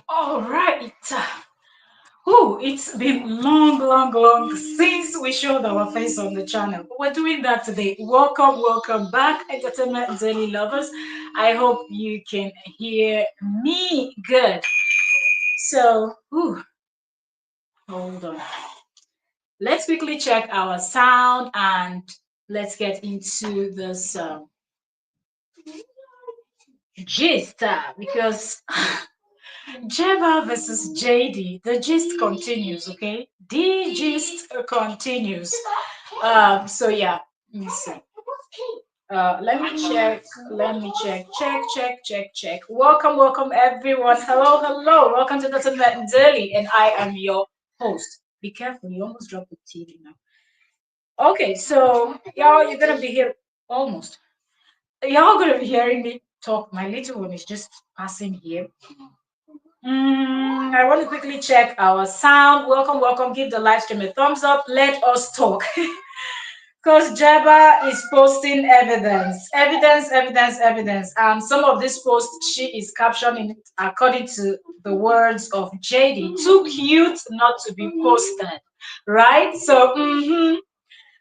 All right. Oh, it's been long since we showed our face on the channel. We're doing that today. Welcome back, Entertainment Daily lovers. I hope you can hear me good. So, hold on. Let's quickly check our sound and let's get into this gist because JEEBA versus JD, the gist continues, okay? The gist continues. So yeah, let me see. Let me check. Let me check. Welcome, everyone. Hello. Welcome to the Tibetan Daily, and I am your host. Be careful, you almost dropped the TV now. Okay, so y'all, you're gonna be here almost. Y'all gonna be hearing me talk. My little one is just passing here. I want to quickly check our sound. Welcome. Give the live stream a thumbs up. Let us talk. Because JEEBA is posting evidence. Some of this post she is captioning it according to the words of JD. Too cute not to be posted, right? So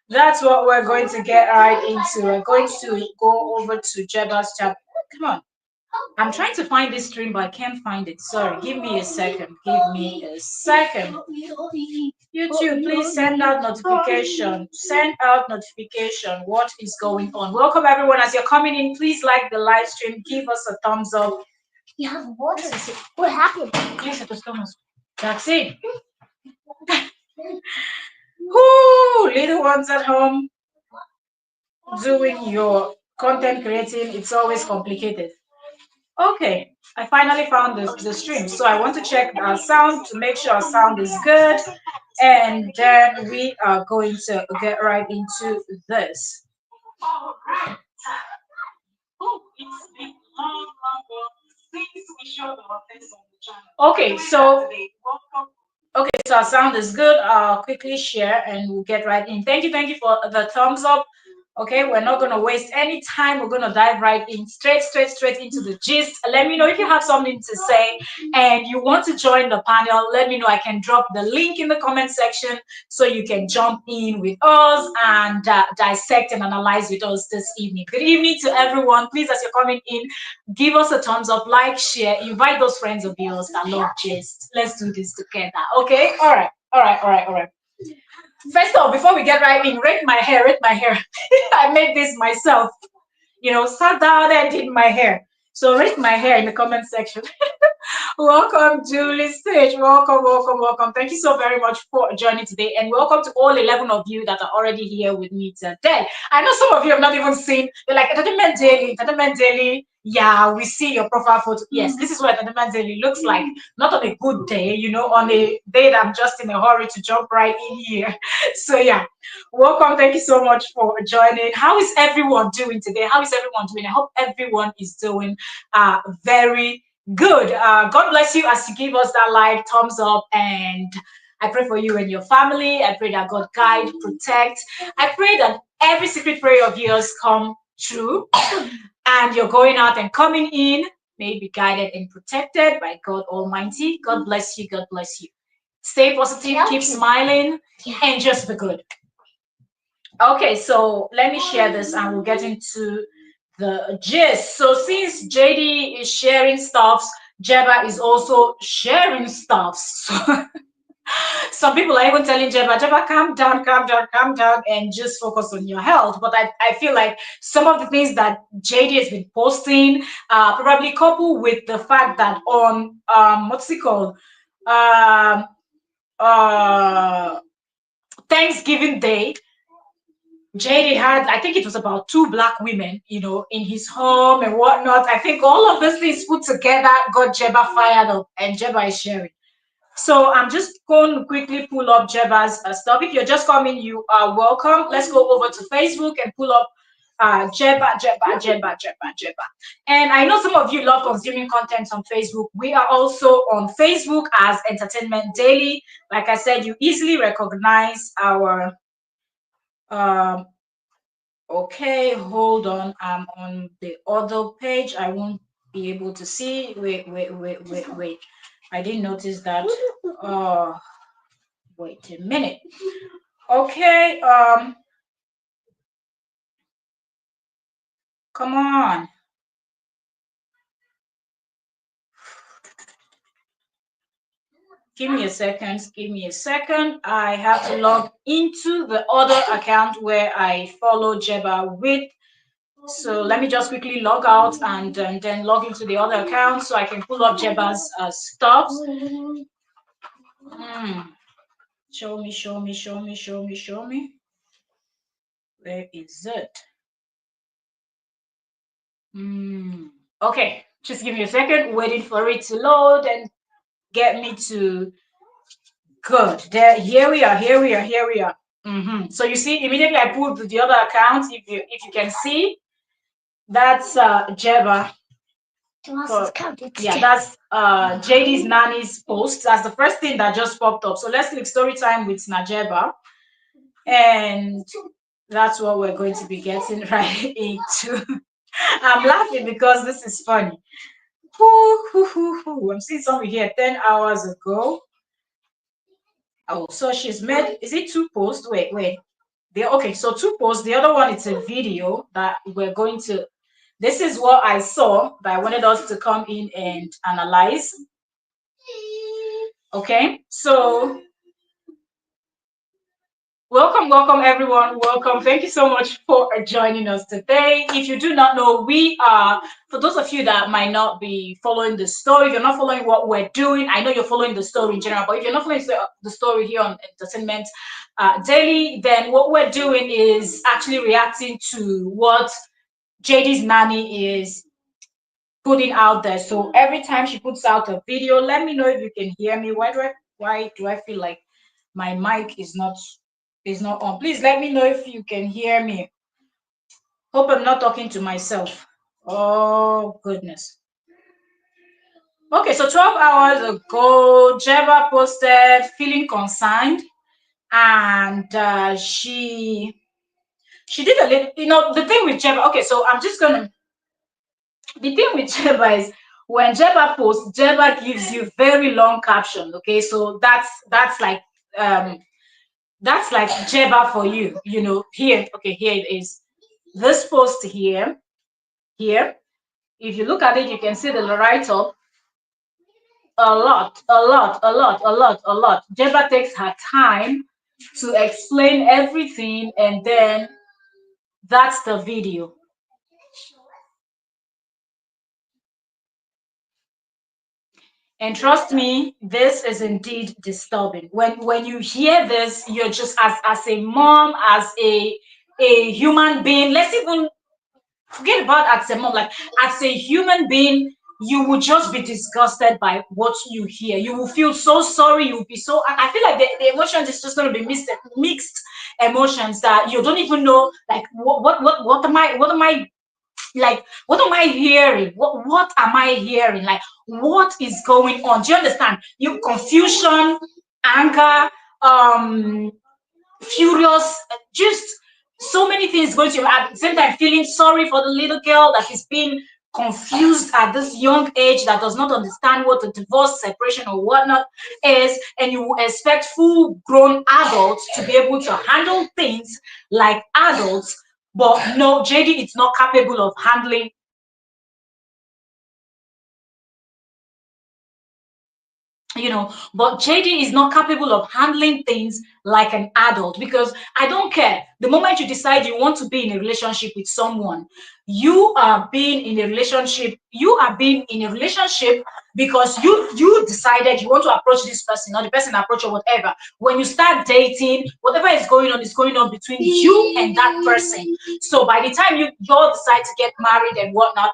that's what we're going to get right into. We're going to go over to JEEBA's chat. Come on. I'm trying to find this stream, but I can't find it. Sorry, give me a second. Give me a second. YouTube, please send out notification. Send out notification. What is going on? Welcome everyone. As you're coming in, please like the live stream. Give us a thumbs up. You have water. What happened? Yes, it was Thomas. That's it. Whoo, little ones at home doing your content creating. It's always complicated. Okay, I finally found the stream. So I want to check our sound to make sure our sound is good. And then we are going to get right into this. All right. Oh, it's been long since we showed our face on the channel. Okay, so our sound is good. I'll quickly share and we'll get right in. Thank you for the thumbs up. Okay, we're not going to waste any time. We're going to dive right in, straight into the gist. Let me know if you have something to say and you want to join the panel. Let me know. I can drop the link in the comment section so you can jump in with us and dissect and analyze with us this evening. Good evening to everyone. Please, as you're coming in, give us a thumbs up, like, share, invite those friends of yours that love gist. Let's do this together. Okay? All right. First of all, before we get right in, rate my hair. I made this myself. Sat down and did my hair. So rate my hair in the comment section. Welcome, Julie Stage. Welcome. Thank you so very much for joining today. And welcome to all 11 of you that are already here with me today. I know some of you have not even seen, they're like, Entertainment Daily. Yeah, we see your profile photo. Yes, this is what Entertainment Daily looks like. Not on a good day, on a day that I'm just in a hurry to jump right in here. So yeah, welcome. Thank you so much for joining. How is everyone doing today? How is everyone doing? I hope everyone is doing very good. God bless you as you give us that like, thumbs up, and I pray for you and your family. I pray that God guide, protect. I pray that every secret prayer of yours come true, and you're going out and coming in may be guided and protected by God Almighty. God bless you. God bless you. Stay positive, keep smiling, and just be good. Okay, so let me share this and we'll get into the gist. So since JD is sharing stuffs, JEEBA is also sharing stuffs. So some people are even telling JEEBA, calm down, and just focus on your health. But I feel like some of the things that JD has been posting, probably coupled with the fact that on what's it called? Um Thanksgiving Day, JD had, I think it was about two black women, in his home and whatnot. I think all of those things put together got JEEBA fired up, and JEEBA is sharing. So I'm just going to quickly pull up JEEBA's stuff. If you're just coming, you are welcome. Let's go over to Facebook and pull up JEEBA. And I know some of you love consuming content on Facebook. We are also on Facebook as Entertainment Daily. Like I said, you easily recognize our okay, hold on. I'm on the other page. I won't be able to see. Wait. I didn't notice that. Wait a minute. Okay, come on. Give me a second. Give me a second. I have to log into the other account where I follow JEEBA with. So let me just quickly log out and then log into the other account so I can pull up JEEBA's stuff. Show me, show me, show me, show me, show me. Where is it? Okay, just give me a second, waiting for it to load and get me to good. There, here we are, here we are, here we are. So you see, immediately I pulled the other account. If you can see, that's JEEBA. Yeah, that's JD's nanny's post. That's the first thing that just popped up. So let's click story time with Najeba. And that's what we're going to be getting right into. I'm laughing because this is funny. I'm seeing something here 10 hours ago. Oh, so she's made, is it 2 posts? Wait. Okay, so 2 posts. The other one, it's a video that we're going to, this is what I saw that I wanted us to come in and analyze. Okay, so welcome everyone. Welcome. Thank you so much for joining us today. If you do not know, we are, for those of you that might not be following the story, if you're not following what we're doing, I know you're following the story in general, but if you're not following the story here on Entertainment Daily, then what we're doing is actually reacting to what JD's nanny is putting out there. So every time she puts out a video, let me know if you can hear me. Why do I feel like my mic is not on? Please let me know if you can hear me. Hope I'm not talking to myself. Oh goodness. Okay, so 12 hours ago, JEEBA posted feeling concerned, and she did a little, the thing with JEEBA. Okay, so I'm just gonna, the thing with JEEBA is when JEEBA posts, JEEBA gives you very long caption. Okay, so that's like JEEBA for you. Here. Okay, here it is. This post here. If you look at it, you can see the write up. A lot. JEEBA takes her time to explain everything, and then that's the video. And trust me, this is indeed disturbing. When you hear this, you're just, as a mom, as a human being, let's even forget about as a mom, like as a human being, you will just be disgusted by what you hear. You will feel so sorry. You will be so, I feel like the emotions is just going to be mixed emotions that you don't even know, like what am I like, what am I hearing? What am I hearing? Like, what is going on? Do you understand? You confusion, anger, furious, just so many things going to you at the same time, feeling sorry for the little girl that is being confused at this young age, that does not understand what a divorce, separation, or whatnot is, and you expect full-grown adults to be able to handle things like adults, but no, JD is not capable of handling. But JD is not capable of handling things like an adult, because I don't care. The moment you decide you want to be in a relationship with someone, you are being in a relationship. You are being in a relationship because you decided you want to approach this person, or the person approach, or whatever. When you start dating, whatever is going on between you and that person. So by the time you all decide to get married and whatnot,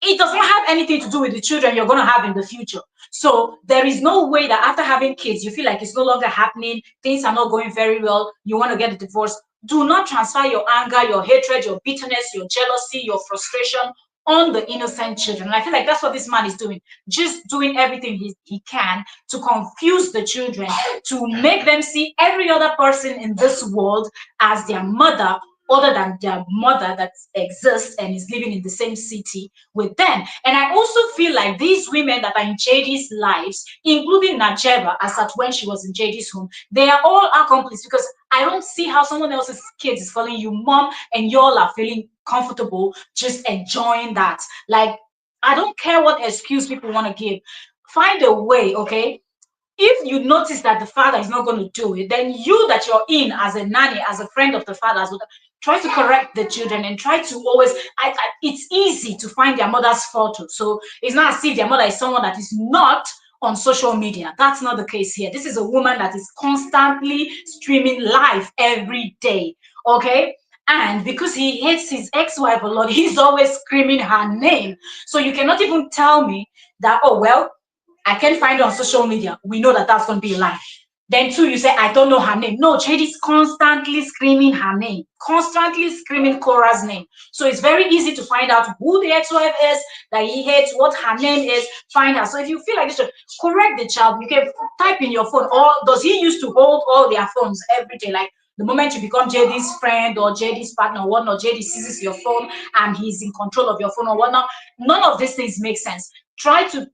it does not have anything to do with the children you're going to have in the future. So there is no way that after having kids, you feel like it's no longer happening, things are not going very well, you want to get a divorce. Do not transfer your anger, your hatred, your bitterness, your jealousy, your frustration on the innocent children. And I feel like that's what this man is doing, just doing everything he can to confuse the children, to make them see every other person in this world as their mother other than their mother that exists and is living in the same city with them. And I also feel like these women that are in JD's lives, including Najeba, as at when she was in JD's home, they are all accomplices, because I don't see how someone else's kids is calling you mom and y'all are feeling comfortable just enjoying that. Like, I don't care what excuse people want to give. Find a way, okay? If you notice that the father is not going to do it, then you that you're in as a nanny, as a friend of the father, try to correct the children and try to always. It's easy to find their mother's photo, so it's not as if their mother is someone that is not on social media. That's not the case here. This is a woman that is constantly streaming live every day. Okay. And because he hates his ex-wife a lot, he's always screaming her name. So you cannot even tell me that, oh, well, I can't find her on social media. We know that that's going to be a lie. Then two, you say, I don't know her name. No, Jade is constantly screaming her name, constantly screaming Cora's name. So it's very easy to find out who the ex-wife is, that he hates, what her name is, find her. So if you feel like this, correct the child. You can type in your phone. Or does he used to hold all their phones every day? Like the moment you become JD's friend or JD's partner or whatnot, JD seizes your phone and he's in control of your phone or whatnot. None of these things make sense. Try to,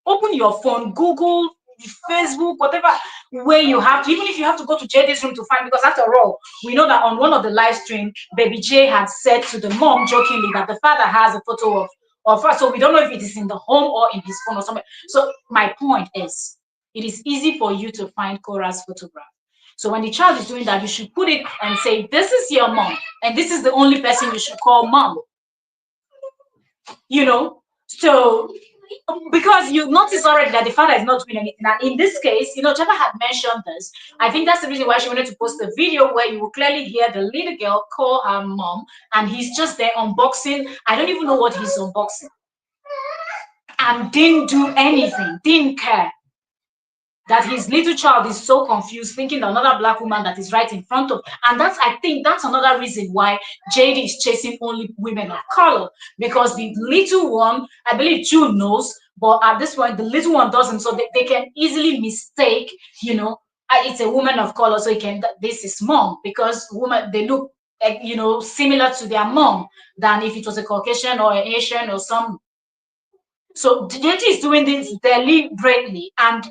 open your phone, Google, Facebook, whatever way you have to, even if you have to go to JD's room to find, because after all, we know that on one of the live stream, Baby J had said to the mom jokingly that the father has a photo of her. So we don't know if it is in the home or in his phone or somewhere. So my point is, it is easy for you to find Cora's photograph. So when the child is doing that, you should put it and say, this is your mom, and this is the only person you should call mom. So because you notice already that the father is not doing anything. And in this case, Java had mentioned this. I think that's the reason why she wanted to post a video where you will clearly hear the little girl call her mom, and he's just there unboxing. I don't even know what he's unboxing. And didn't do anything, didn't care that his little child is so confused, thinking that another black woman that is right in front of. And I think that's another reason why JD is chasing only women of color, because the little one, I believe June knows, but at this point the little one doesn't, so they can easily mistake, it's a woman of color, so this is mom, because women, they look similar to their mom than if it was a Caucasian or an Asian or some. So JD is doing this deliberately, and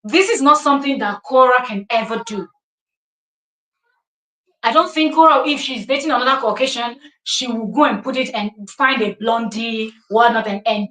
this is not something that Cora can ever do. I don't think Cora, if she's dating another Caucasian, she will go and put it and find a blondie, whatnot, and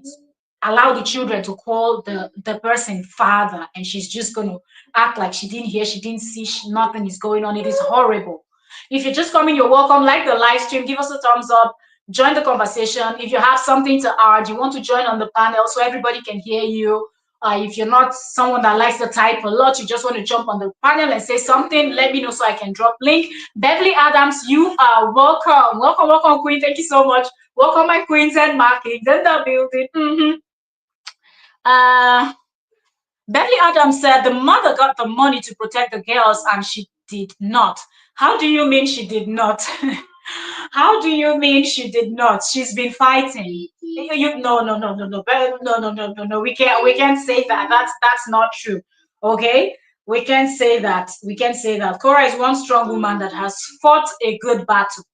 allow the children to call the person father, and she's just going to act like she didn't hear, she didn't see, nothing is going on. It is horrible. If you're just coming, you're welcome. Like the live stream, give us a thumbs up, join the conversation. If you have something to add, you want to join on the panel so everybody can hear you. If you're not someone that likes to type a lot, you just want to jump on the panel and say something, let me know so I can drop link. Beverly Adams, you are welcome. Welcome, welcome, Queen. Thank you so much. Welcome, my queens and markings in the building. Beverly Adams said the mother got the money to protect the girls and she did not. How do you mean she did not? How do you mean she did not? She's been fighting. No, no, no, no, no, no, no, no, no, no. We can't say that. That's not true. Okay, we can't say that. We can't say that. Cora is one strong woman that has fought a good battle.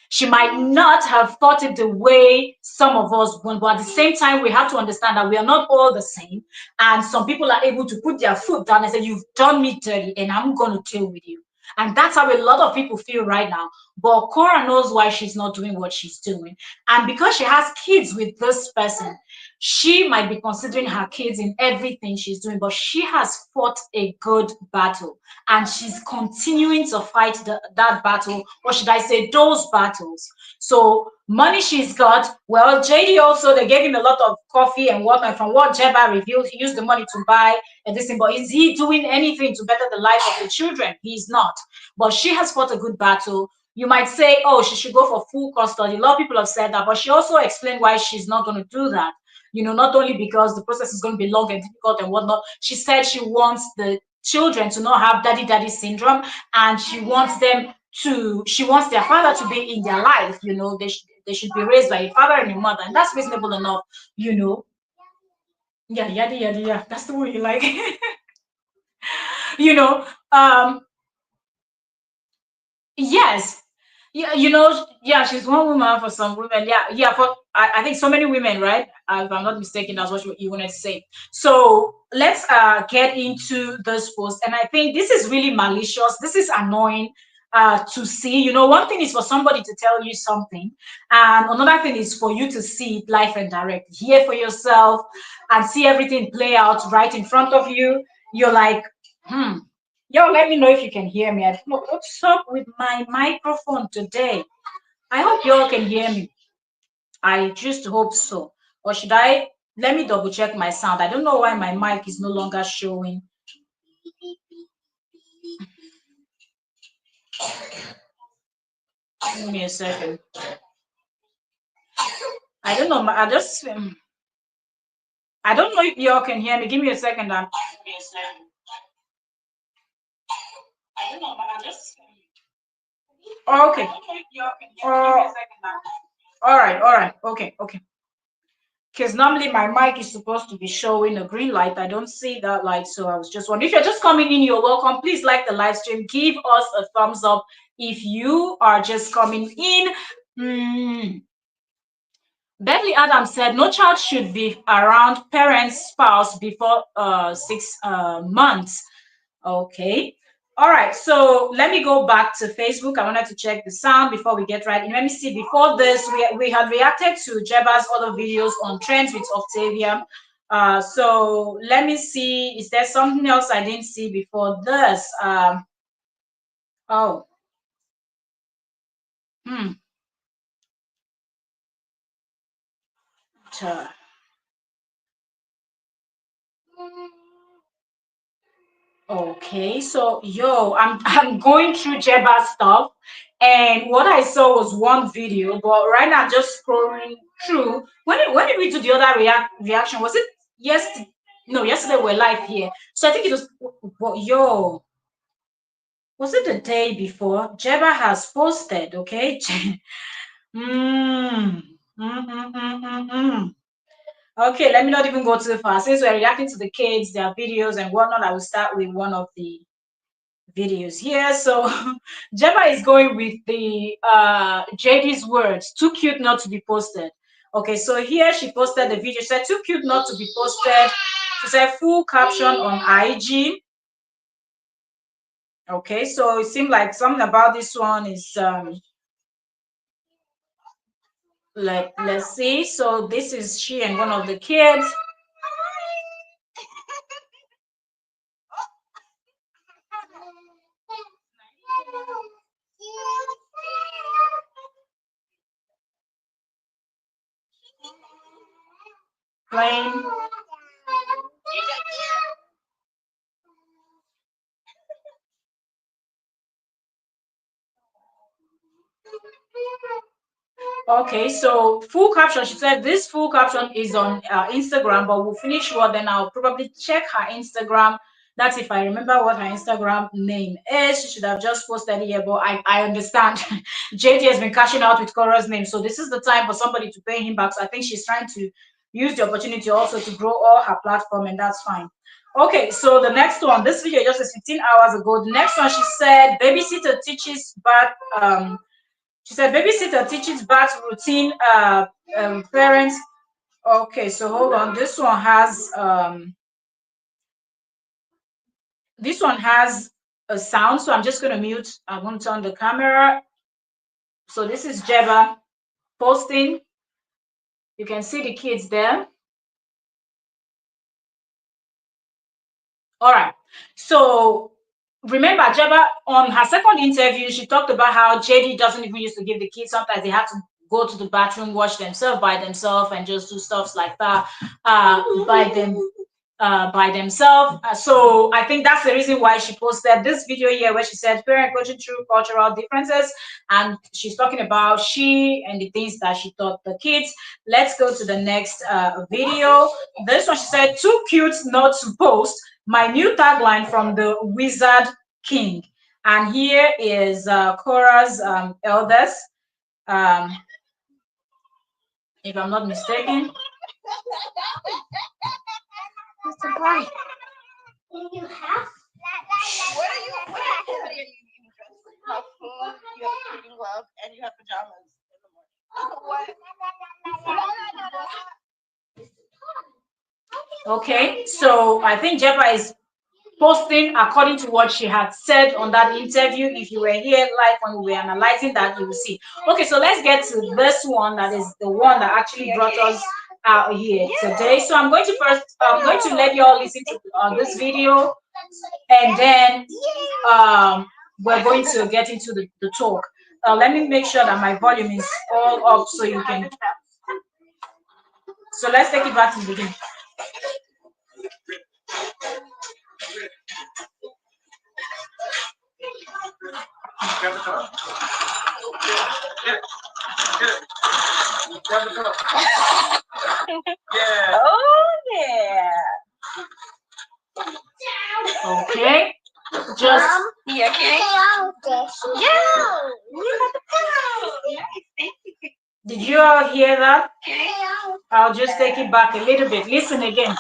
She might not have fought it the way some of us want, but at the same time, we have to understand that we are not all the same. And some people are able to put their foot down and say, you've done me dirty and I'm going to deal with you. And that's how a lot of people feel right now. But Cora knows why she's not doing what she's doing. And because she has kids with this person, she might be considering her kids in everything she's doing, but she has fought a good battle and she's continuing to fight that battle, or should I say those battles. So money she's got, well, JD also, they gave him a lot of coffee and whatnot. From what Jeba revealed, he used the money to buy and this thing, but is he doing anything to better the life of the children? He's not. But she has fought a good battle. You might say, oh, she should go for full custody. A lot of people have said that, but she also explained why she's not going to do that. Not only because the process is going to be long and difficult and whatnot. She said she wants the children to not have daddy syndrome, and she wants their father to be in their life. They should be raised by a father and a mother, and that's reasonable enough. Yeah, yada yada yeah. That's the word you like. you know um yes, Yeah, yeah, she's one woman for some women. Yeah, yeah, for I think so many women, right? If I'm not mistaken, that's what you wanted to say. So let's get into this post. And I think this is really malicious. This is annoying to see. One thing is for somebody to tell you something, and another thing is for you to see it live and direct, hear for yourself, and see everything play out right in front of you. You're like, hmm. Yo, let me know if you can hear me. I don't know what's up with my microphone today. I hope y'all can hear me. I just hope so. Or should I? Let me double check my sound. I don't know why my mic is no longer showing. Give me a second. I don't know. I don't know if y'all can hear me. Give me a second. I don't know. Okay. All right. All right. Okay. Okay. Because normally my mic is supposed to be showing a green light. I don't see that light, so I was just wondering. If you're just coming in, you're welcome. Please like the live stream. Give us a thumbs up if you are just coming in. Bentley Adams said no child should be around parents' spouse before 6 months. Okay. All right. So let me go back to Facebook. I wanted to check the sound before we get right in. Let me see. Before this, we had reacted to Jeba's other videos on trends with Octavia. So let me see. Is there something else I didn't see before this? Oh. Hmm. Cha. Okay, so I'm going through Jeba stuff, and what I saw was one video, but right now I'm just scrolling through. When did we do the other reaction? Was it yesterday? No, yesterday we're live here. So I think it was was it the day before? Jeba has posted, okay? mm, mm, mm, mm, mm, mm. Okay, let me not even go too far. Since we're reacting to the kids, their videos and whatnot, I will start with one of the videos here. So Gemma is going with the JD's words, too cute not to be posted. Okay, so here she posted the video. She said, too cute not to be posted. She said, full caption on IG. Okay, so it seemed like something about this one is let's see. So this is she and one of the kids playing. Okay, so full caption. She said this full caption is on Instagram, but we'll finish what then I'll probably check her Instagram. That's if I remember what her Instagram name is. She should have just posted here, but I understand. JD has been cashing out with Cora's name, so this is the time for somebody to pay him back. So I think she's trying to use the opportunity also to grow all her platform, and that's fine. Okay, so the next one, this video just is 15 hours ago. The next one, she said, babysitter teaches back she said babysitter teaches bath routine parents. Okay, so hold on. This one has a sound, so I'm just gonna mute. I'm gonna turn the camera. So this is Jeba posting. You can see the kids there. All right. So remember, Jeba on her second interview, she talked about how JD doesn't even used to give the kids. Sometimes they have to go to the bathroom, wash themselves by themselves, and just do stuff like that by themselves. So I think that's the reason why she posted this video here, where she said parent coaching through cultural differences, and she's talking about she and the things that she taught the kids. Let's go to the next video. This one, she said, too cute not to post. My new tagline from the Wizard King. And here is Cora's eldest, um, if I'm not mistaken. What's the point? You have? What are you? What are you? You dress like cool. You have a pretty glove, and Okay, so I think JEEBA is posting according to what she had said on that interview. If you were here live when we were analyzing that, you will see. Okay, so let's get to this one that is the one that actually brought us out here today. So I'm going to let you all listen to this video, and then we're going to get into the talk. Let me make sure that my volume is all up so you can. So let's take it back to the beginning. Yeah. Oh yeah. Okay. Just You okay? Yeah. You got the pillow. Nice. Thank you. did you all hear that? Okay. I'll just take it back a little bit. Listen again.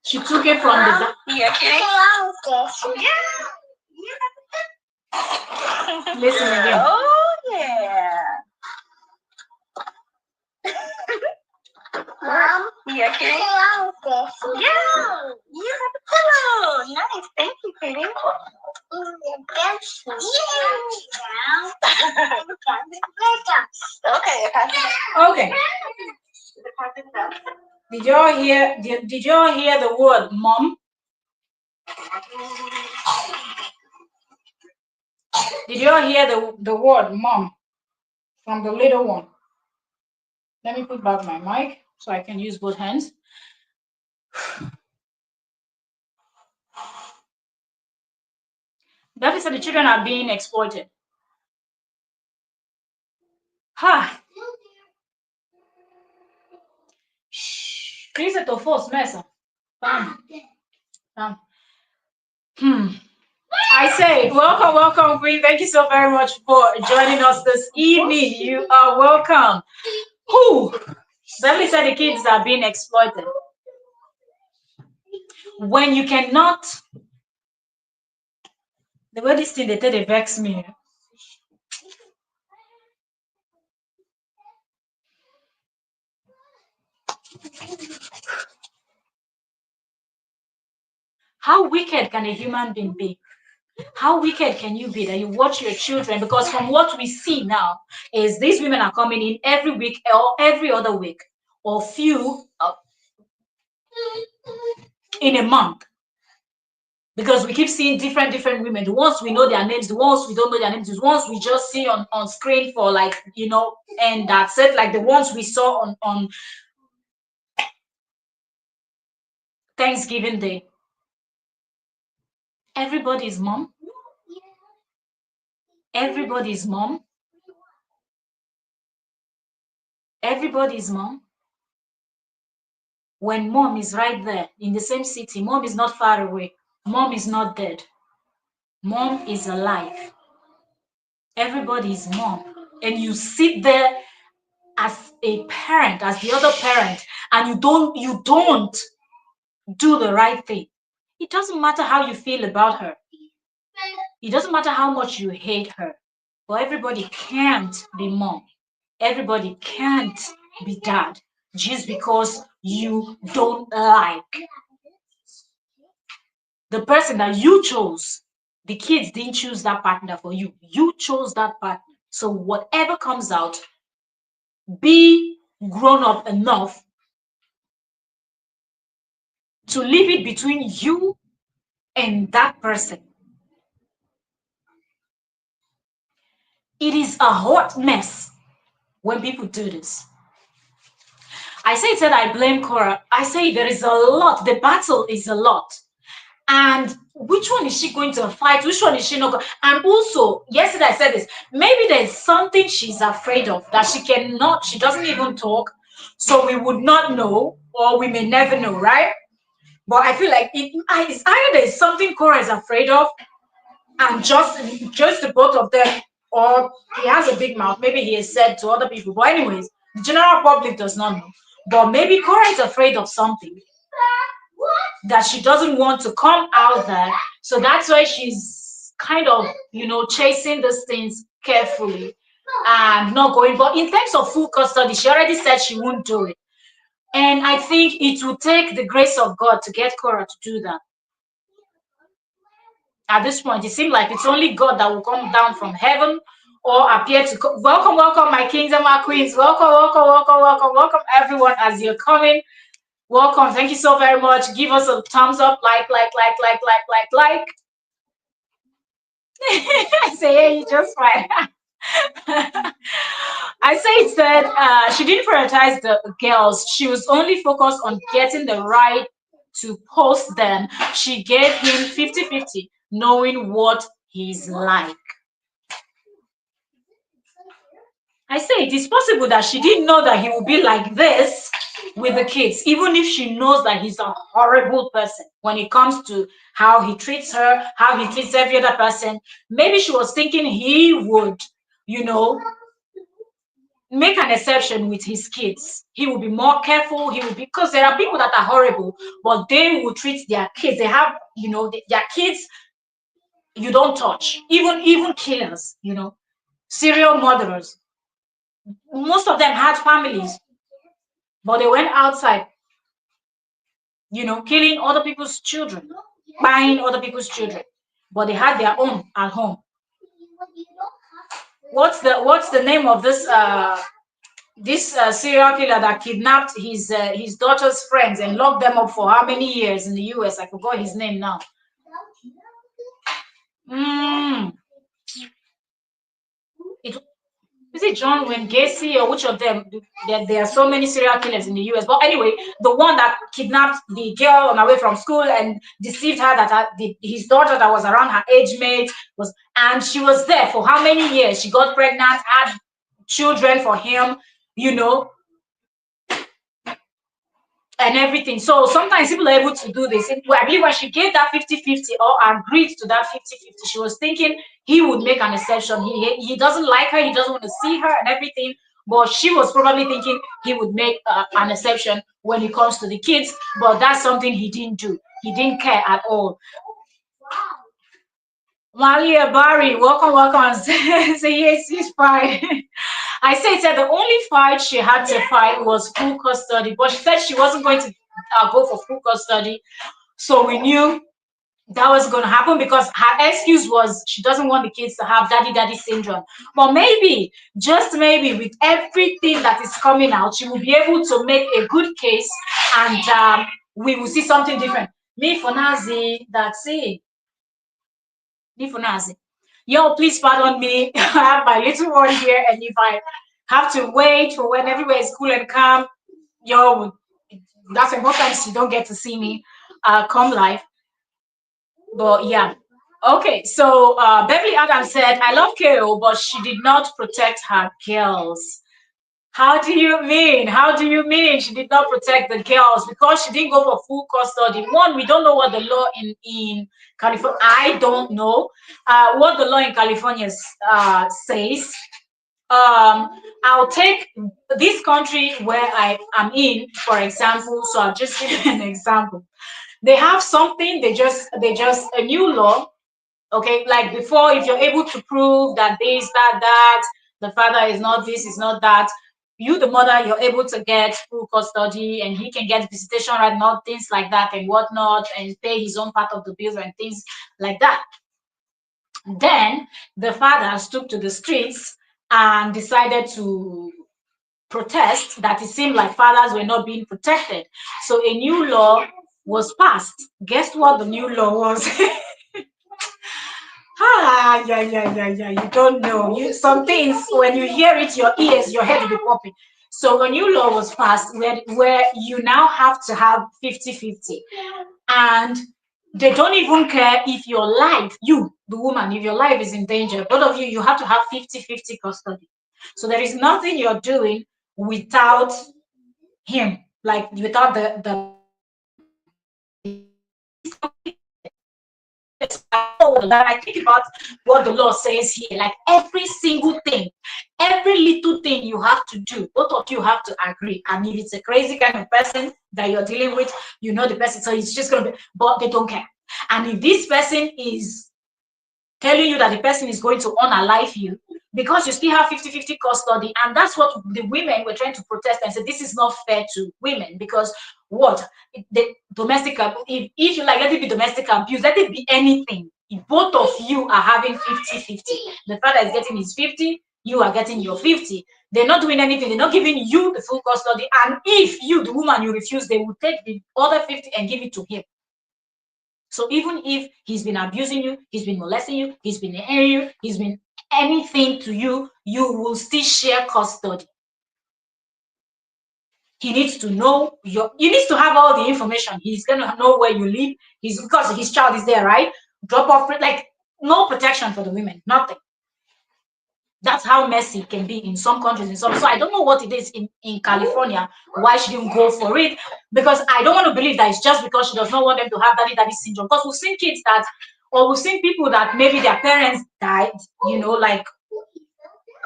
She took it from the. You okay? Yeah. You got the Listen again. Oh yeah. Mom, you okay? Yeah, you have a pillow. Nice, thank you, Kitty. Okay. Did y'all hear the word mom? Did y'all hear the word mom from the little one? Let me put back my mic so I can use both hands. That is that the children are being exploited. Ha! Please to force mesa. Bam. I say, welcome, Queen. Thank you so very much for joining us this evening. You are welcome. Who? Beverly said the kids are being exploited. When you cannot, the way this thing they tell they vex me. How wicked can a human being be? How wicked can you be that you watch your children? Because from what we see now is these women are coming in every week or every other week or few in a month. Because we keep seeing different women, the ones we know their names, the ones we don't know their names, the ones we just see on screen for like, and that's it, like the ones we saw on Thanksgiving Day. Everybody's mom. Everybody's mom. Everybody's mom. When mom is right there in the same city, mom is not far away. Mom is not dead. Mom is alive. Everybody's mom. And you sit there as a parent, as the other parent, and you don't do the right thing. It doesn't matter how you feel about her. It doesn't matter how much you hate her. But everybody can't be mom. Everybody can't be dad just because you don't like the person that you chose. The kids didn't choose that partner for you. You chose that partner. So whatever comes out, be grown up enough to leave it between you and that person. It is a hot mess when people do this. I say that I blame Cora. I say there is a lot. The battle is a lot. And which one is she going to fight? Which one is she not going? And also, yesterday I said this, maybe there's something she's afraid of that she doesn't even talk. So we would not know, or we may never know, right? But I feel like it's either there's something Cora is afraid of, and just the both of them, or he has a big mouth. Maybe he has said to other people. But anyways, the general public does not know. But maybe Cora is afraid of something that she doesn't want to come out there. So that's why she's kind of, chasing these things carefully and not going. But in terms of full custody, she already said she won't do it. And I think it will take the grace of God to get Cora to do that. At this point, it seems like it's only God that will come down from heaven or appear to welcome, welcome, my kings and my queens. Welcome, welcome, welcome, welcome, welcome, everyone, as you're coming. Welcome. Thank you so very much. Give us a thumbs up, like. I say, yeah, you just fine. I say it said she didn't prioritize the girls. She was only focused on getting the right to post them. She gave him 50-50, knowing what he's like. I say it is possible that she didn't know that he would be like this with the kids, even if she knows that he's a horrible person when it comes to how he treats her, how he treats every other person. Maybe she was thinking he would, you know, make an exception with his kids. He will be more careful. He will be, because there are people that are horrible, but they will treat their kids. They have, their kids. You don't touch. Even killers. Serial murderers. Most of them had families, but they went outside. Killing other people's children, buying other people's children, but they had their own at home. What's the name of this serial killer that kidnapped his daughter's friends and locked them up for how many years in the US? I forgot his name now. It Is it John Wayne Gacy or which of them? There are so many serial killers in the US. But anyway, the one that kidnapped the girl on her way from school and deceived her that his daughter that was around her age mate and she was there for how many years? She got pregnant, had children for him, you know, and everything. So sometimes people are able to do this. I believe when she gave that 50-50 or agreed to that 50-50, she was thinking he would make an exception. He doesn't like her, he doesn't want to see her and everything. But she was probably thinking he would make an exception when it comes to the kids. But that's something he didn't do. He didn't care at all. Malia Barry, welcome, welcome. Say yes, he's fine. I said the only fight she had to fight was full custody, but she said she wasn't going to go for full custody. So we knew that was going to happen because her excuse was she doesn't want the kids to have daddy syndrome. But maybe, just maybe, with everything that is coming out, she will be able to make a good case and we will see something different. Me for Nazi, that's it. Me for Nazi. Yo, please pardon me. I have my little one here, and if I have to wait for when everywhere is cool and calm, yo, that's why most times you don't get to see me come live. But yeah. Okay, so Beverly Adams said, I love KO, but she did not protect her girls. How do you mean? How do you mean she did not protect the girls? Because she didn't go for full custody. One, we don't know what the law in California, I don't know what the law in California says. I'll take this country where I am in, for example. So I'll just give you an example. They have something, they just a new law. Okay, like before, if you're able to prove that this, that, the father is not this, is not that, you, the mother, you're able to get full custody and he can get visitation right, not things like that and whatnot, and pay his own part of the bills and things like that. Then the fathers took to the streets and decided to protest that it seemed like fathers were not being protected. So a new law was passed. Guess what the new law was? Yeah. You don't know. Some things, when you hear it, your ears, your head will be popping. So a new law was passed where you now have to have 50-50. And they don't even care if your life, you, the woman, if your life is in danger, both of you, you have to have 50-50 custody. So there is nothing you're doing without him, like without the that I think about what the law says here, like every single thing, every little thing you have to do, both of you have to agree. And if it's a crazy kind of person that you're dealing with, you know the person, so it's just gonna be, but they don't care. And if this person is telling you that the person is going to unalive you, because you still have 50-50 custody. And that's what the women were trying to protest and say this is not fair to women, because what the domestic, if you like, let it be domestic abuse, let it be anything. If both of you are having 50-50, the father is getting his 50, you are getting your 50. They're not doing anything, they're not giving you the full custody. And if you, the woman, you refuse, they will take the other 50 and give it to him. So even if he's been abusing you, he's been molesting you, he's been hurting you, he's been anything to you, you will still share custody. He needs to know you need to have all the information. He's gonna know where you live. He's because his child is there, right? Drop off, like no protection for the women, nothing. That's how messy it can be in some countries. In some, so I don't know what it is in California why she didn't go for it, because I don't want to believe that it's just because she does not want them to have daddy syndrome. Because we've seen kids that, or we've seen people that maybe their parents died, like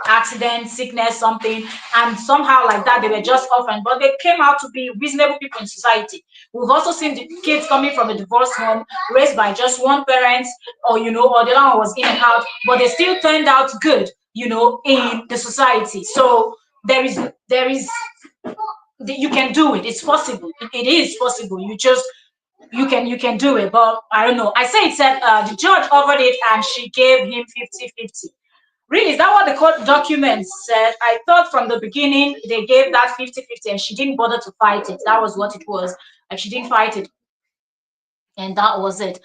accident, sickness, something, and somehow like that they were just orphaned, but they came out to be reasonable people in society. We've also seen the kids coming from a divorced home, raised by just one parent, or or the other one was in and out, but they still turned out good, in the society. So there is you can do it. It's possible. It is possible. You can do it. But I don't know. I say it said the judge offered it and she gave him 50-50. Really, is that what the court documents said? I thought from the beginning they gave that 50-50 and she didn't bother to fight it. That was what it was. Like she didn't fight it. And that was it.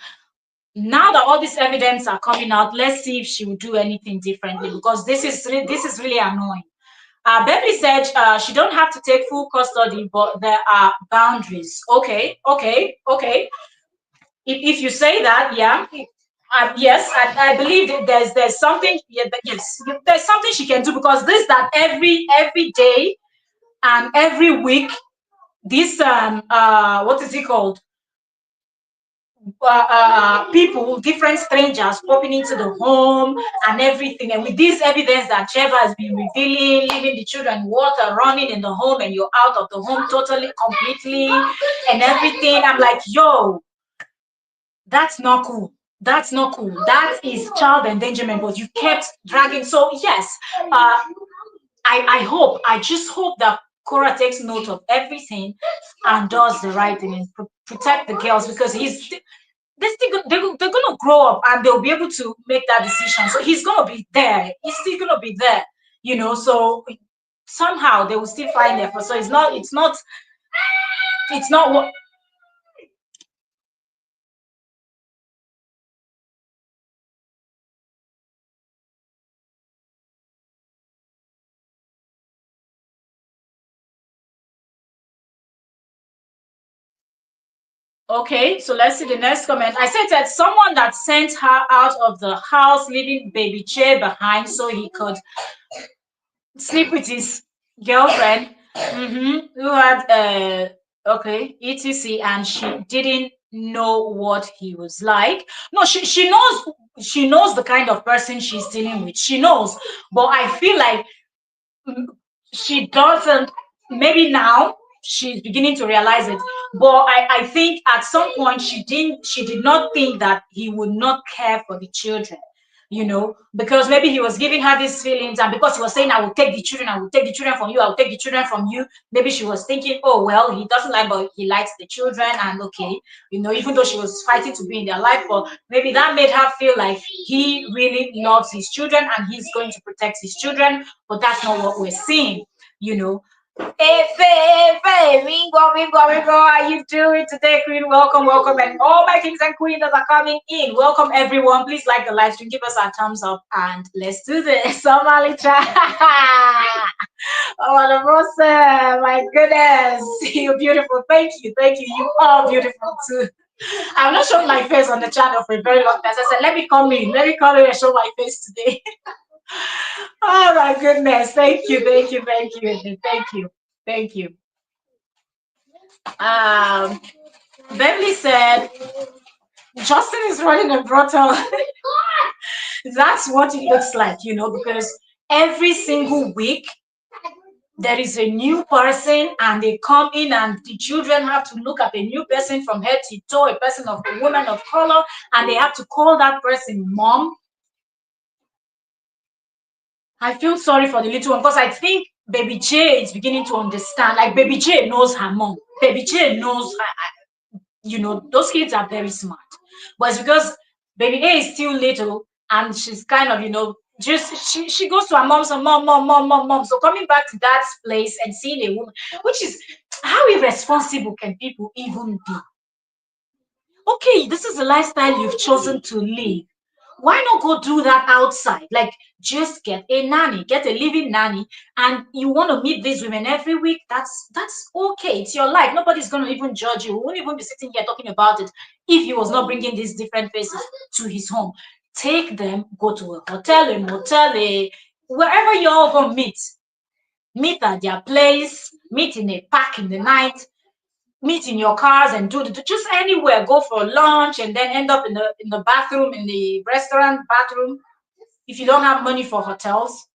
Now that all this evidence are coming out, let's see if she will do anything differently, because this is really annoying. Beverly said she don't have to take full custody, but there are boundaries. Okay. If you say that, yeah. Yes, I believe that there's something. Yeah, yes, there's something she can do, because this that every day and every week, this what is it called? People, different strangers popping into the home and everything, and with this evidence that JEEBA has been revealing, leaving the children water running in the home, and you're out of the home totally, completely, and everything. I'm like, yo, that's not cool. That's not cool. That is child endangerment, but you kept dragging. So yes, I just hope that Cora takes note of everything and does the right thing and protect the girls, because they're gonna grow up and they'll be able to make that decision. So he's gonna be there. He's still gonna be there, So somehow they will still find their. So it's not what. Okay, so let's see the next comment. I said that someone that sent her out of the house, leaving baby chair behind so he could sleep with his girlfriend, who had etc, and she didn't know what he was like. No, she knows the kind of person she's dealing with. She knows, but I feel like she doesn't. Maybe now she's beginning to realize it, but I think at some point she did not think that he would not care for the children, because maybe he was giving her these feelings, and because he was saying, I will take the children from you, I will take the children from you. Maybe she was thinking, oh well, he doesn't like, but he likes the children, and okay, even though she was fighting to be in their life, but maybe that made her feel like he really loves his children and he's going to protect his children. But that's not what we're seeing, you know. Hey, Faye, Ringo, how you doing today, Queen? Welcome, and all my kings and queens that are coming in. Welcome, everyone. Please like the live stream, give us a thumbs up, and let's do this. Somali chat. Oh, the awesome. My goodness, you're beautiful. Thank you. You are beautiful too. I'm not showing my face on the channel for a very long time. So I said, let me come in and show my face today. Oh my goodness. Thank you. Beverly said, Justin is running a brothel. That's what it looks like, because every single week there is a new person, and they come in, and the children have to look at a new person from head to toe, a woman of color, and they have to call that person mom. I feel sorry for the little one because I think baby J is beginning to understand. Like baby J knows her mom. Baby J knows those kids are very smart. But it's because baby A is still little and she's kind of, just she goes to her mom's and mom. So coming back to that place and seeing a woman, which is how irresponsible can people even be? Okay, this is the lifestyle you've chosen to live. Why not go do that outside? Like, just get a nanny, get a living nanny, and you want to meet these women every week. That's okay. It's your life. Nobody's gonna even judge you. We won't even be sitting here talking about it if he was not bringing these different faces to his home. Take them, go to a hotel, a motel, wherever you all gonna meet. Meet at their place. Meet in a park in the night, meet in your cars and just anywhere, go for lunch and then end up in the bathroom, in the restaurant bathroom. If you don't have money for hotels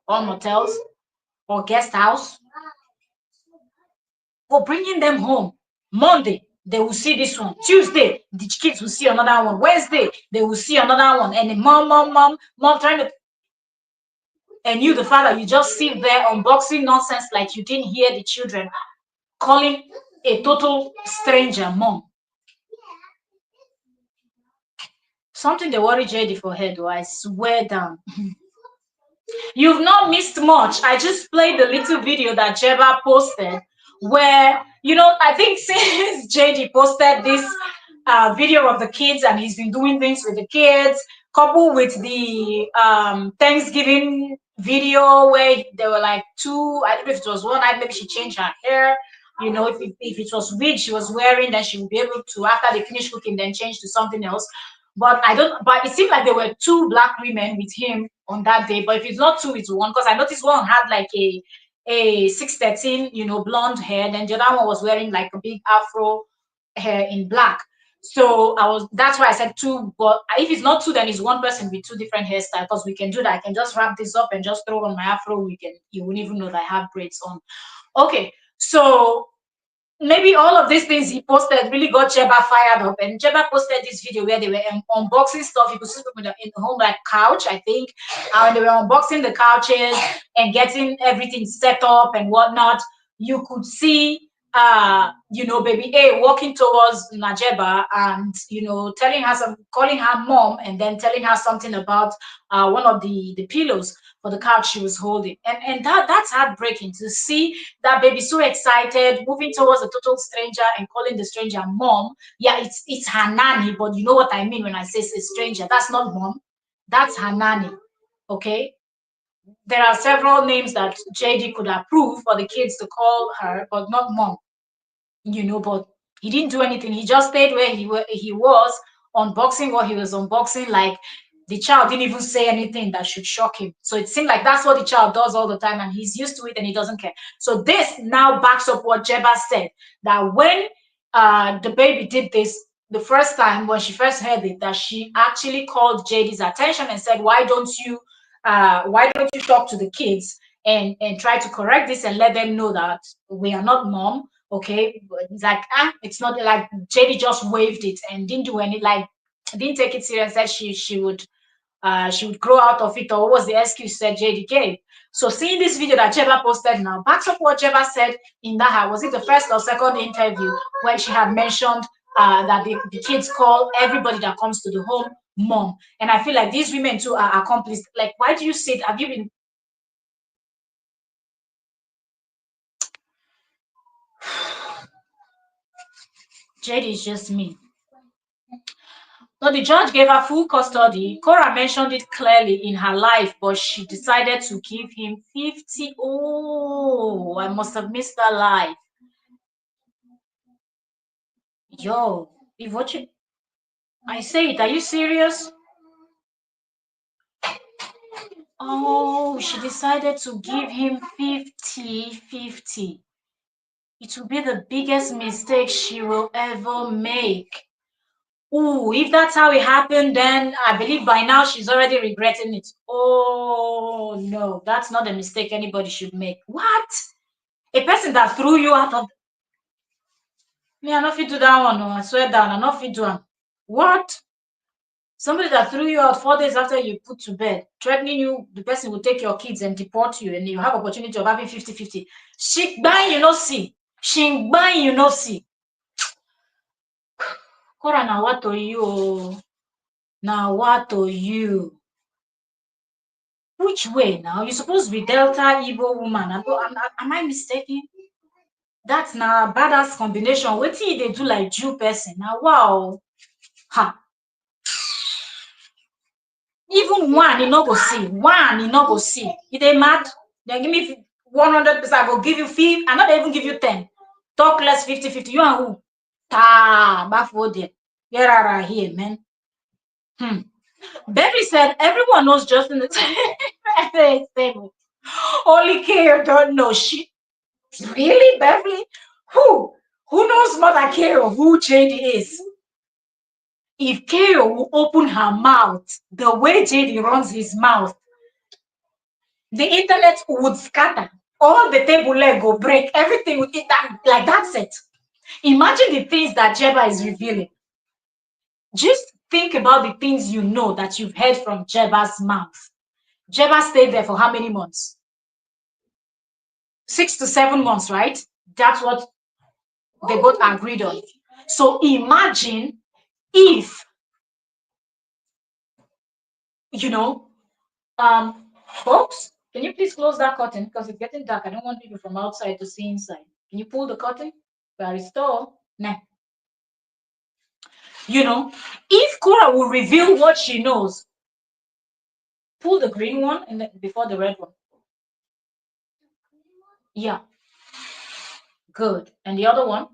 or motels or guest house, or bringing them home. Monday they will see this one, Tuesday the kids will see another one, Wednesday they will see another one, and the mom trying to, and you the father, you just sit there unboxing nonsense like you didn't hear the children calling a total stranger mom. Something they worry JD for head, though, I swear down. You've not missed much. I just played the little video that JEEBA posted where, I think since JD posted this video of the kids and he's been doing things with the kids, coupled with the Thanksgiving video where there were like two, I don't know if it was one night, maybe she changed her hair. If it was wig she was wearing, then she would be able to, after they finish cooking, then change to something else. But it seemed like there were two black women with him on that day. But if it's not two, it's one. Because I noticed one had like a 613, blonde hair. Then the other one was wearing like a big afro hair in black. So that's why I said two. But if it's not two, then it's one person with two different hairstyles. Because we can do that. I can just wrap this up and just throw on my afro. You won't even know that I have braids on. Okay, so maybe all of these things he posted really got JEEBA fired up. And JEEBA posted this video where they were unboxing stuff. You could see people in the home, like couch, I think. And they were unboxing the couches and getting everything set up and whatnot. You could see baby A walking towards Najeba and calling her mom, and then telling her something about one of the pillows for the couch she was holding. And that's heartbreaking to see that baby so excited, moving towards a total stranger and calling the stranger mom. Yeah, it's her nanny, but you know what I mean when I say it's a stranger. That's not mom, that's her nanny. Okay. There are several names that JD could approve for the kids to call her, but not mom. But he didn't do anything. He just stayed where he was, unboxing what he was unboxing. Like, the child didn't even say anything that should shock him. So it seemed like that's what the child does all the time, and he's used to it and he doesn't care. So this now backs up what JEEBA said, that when the baby did this the first time, when she first heard it, that she actually called JD's attention and said, why don't you talk to the kids and try to correct this and let them know that we are not mom. Okay, but it's like, it's not like JD just waved it and didn't do any, like, didn't take it serious, that she would grow out of it, or what was the excuse said JD gave. So seeing this video that JEEBA posted now backs up what JEEBA said in that, was it the first or second interview, when she had mentioned that the kids call everybody that comes to the home mom. And I feel like these women too are accomplices. Like, why do you say it? Have you been? JD is just me. No, the judge gave her full custody. Cora mentioned it clearly in her life, but she decided to give him 50. Oh, I must have missed that life. Yo, if what you, I say it, are you serious? Oh, she decided to give him 50-50. It will be the biggest mistake she will ever make. Oh, if that's how it happened, then I believe by now she's already regretting it. Oh, no, that's not a mistake anybody should make. What? A person that threw you out of... Me, I not fit do that one. No, I swear down, I not fit do one. What? Somebody that threw you out 4 days after you put to bed, threatening you, the person will take your kids and deport you, and you have opportunity of having 50-50. She buying you no see. She buying you no see. Kora na what to you? Now what to you? Which way now? You're supposed to be Delta Igbo woman. Am I mistaken? That's na badass combination. Wetin they do like Jew person? Now wow. Ha. Even one, you no go see. One, you no go see. You dey mad? Then give me 100%. I go give you 5. I'm not even give you 10. Talk less 50-50. You and who? Ta, bafo there. Get out of here, man. Beverly said everyone knows Justin the table. Only Keo don't know. She really, Beverly? Who? Who knows more than Keo who JD is? If Keo will open her mouth the way JD runs his mouth, the internet would scatter. All the table leg will break. Everything would that like that's it. Imagine the things that JEEBA is revealing. Just think about the things you know that you've heard from JEEBA's mouth. JEEBA stayed there for how many months? 6 to 7 months, right? That's what they both agreed on. So imagine if, you know, folks, can you please close that curtain because it's getting dark. I don't want people from outside to see inside. Can you pull the curtain? Barrister, nah. You know, if Cora will reveal what she knows, pull the green one and then before the red one. Yeah. Good. And the other one?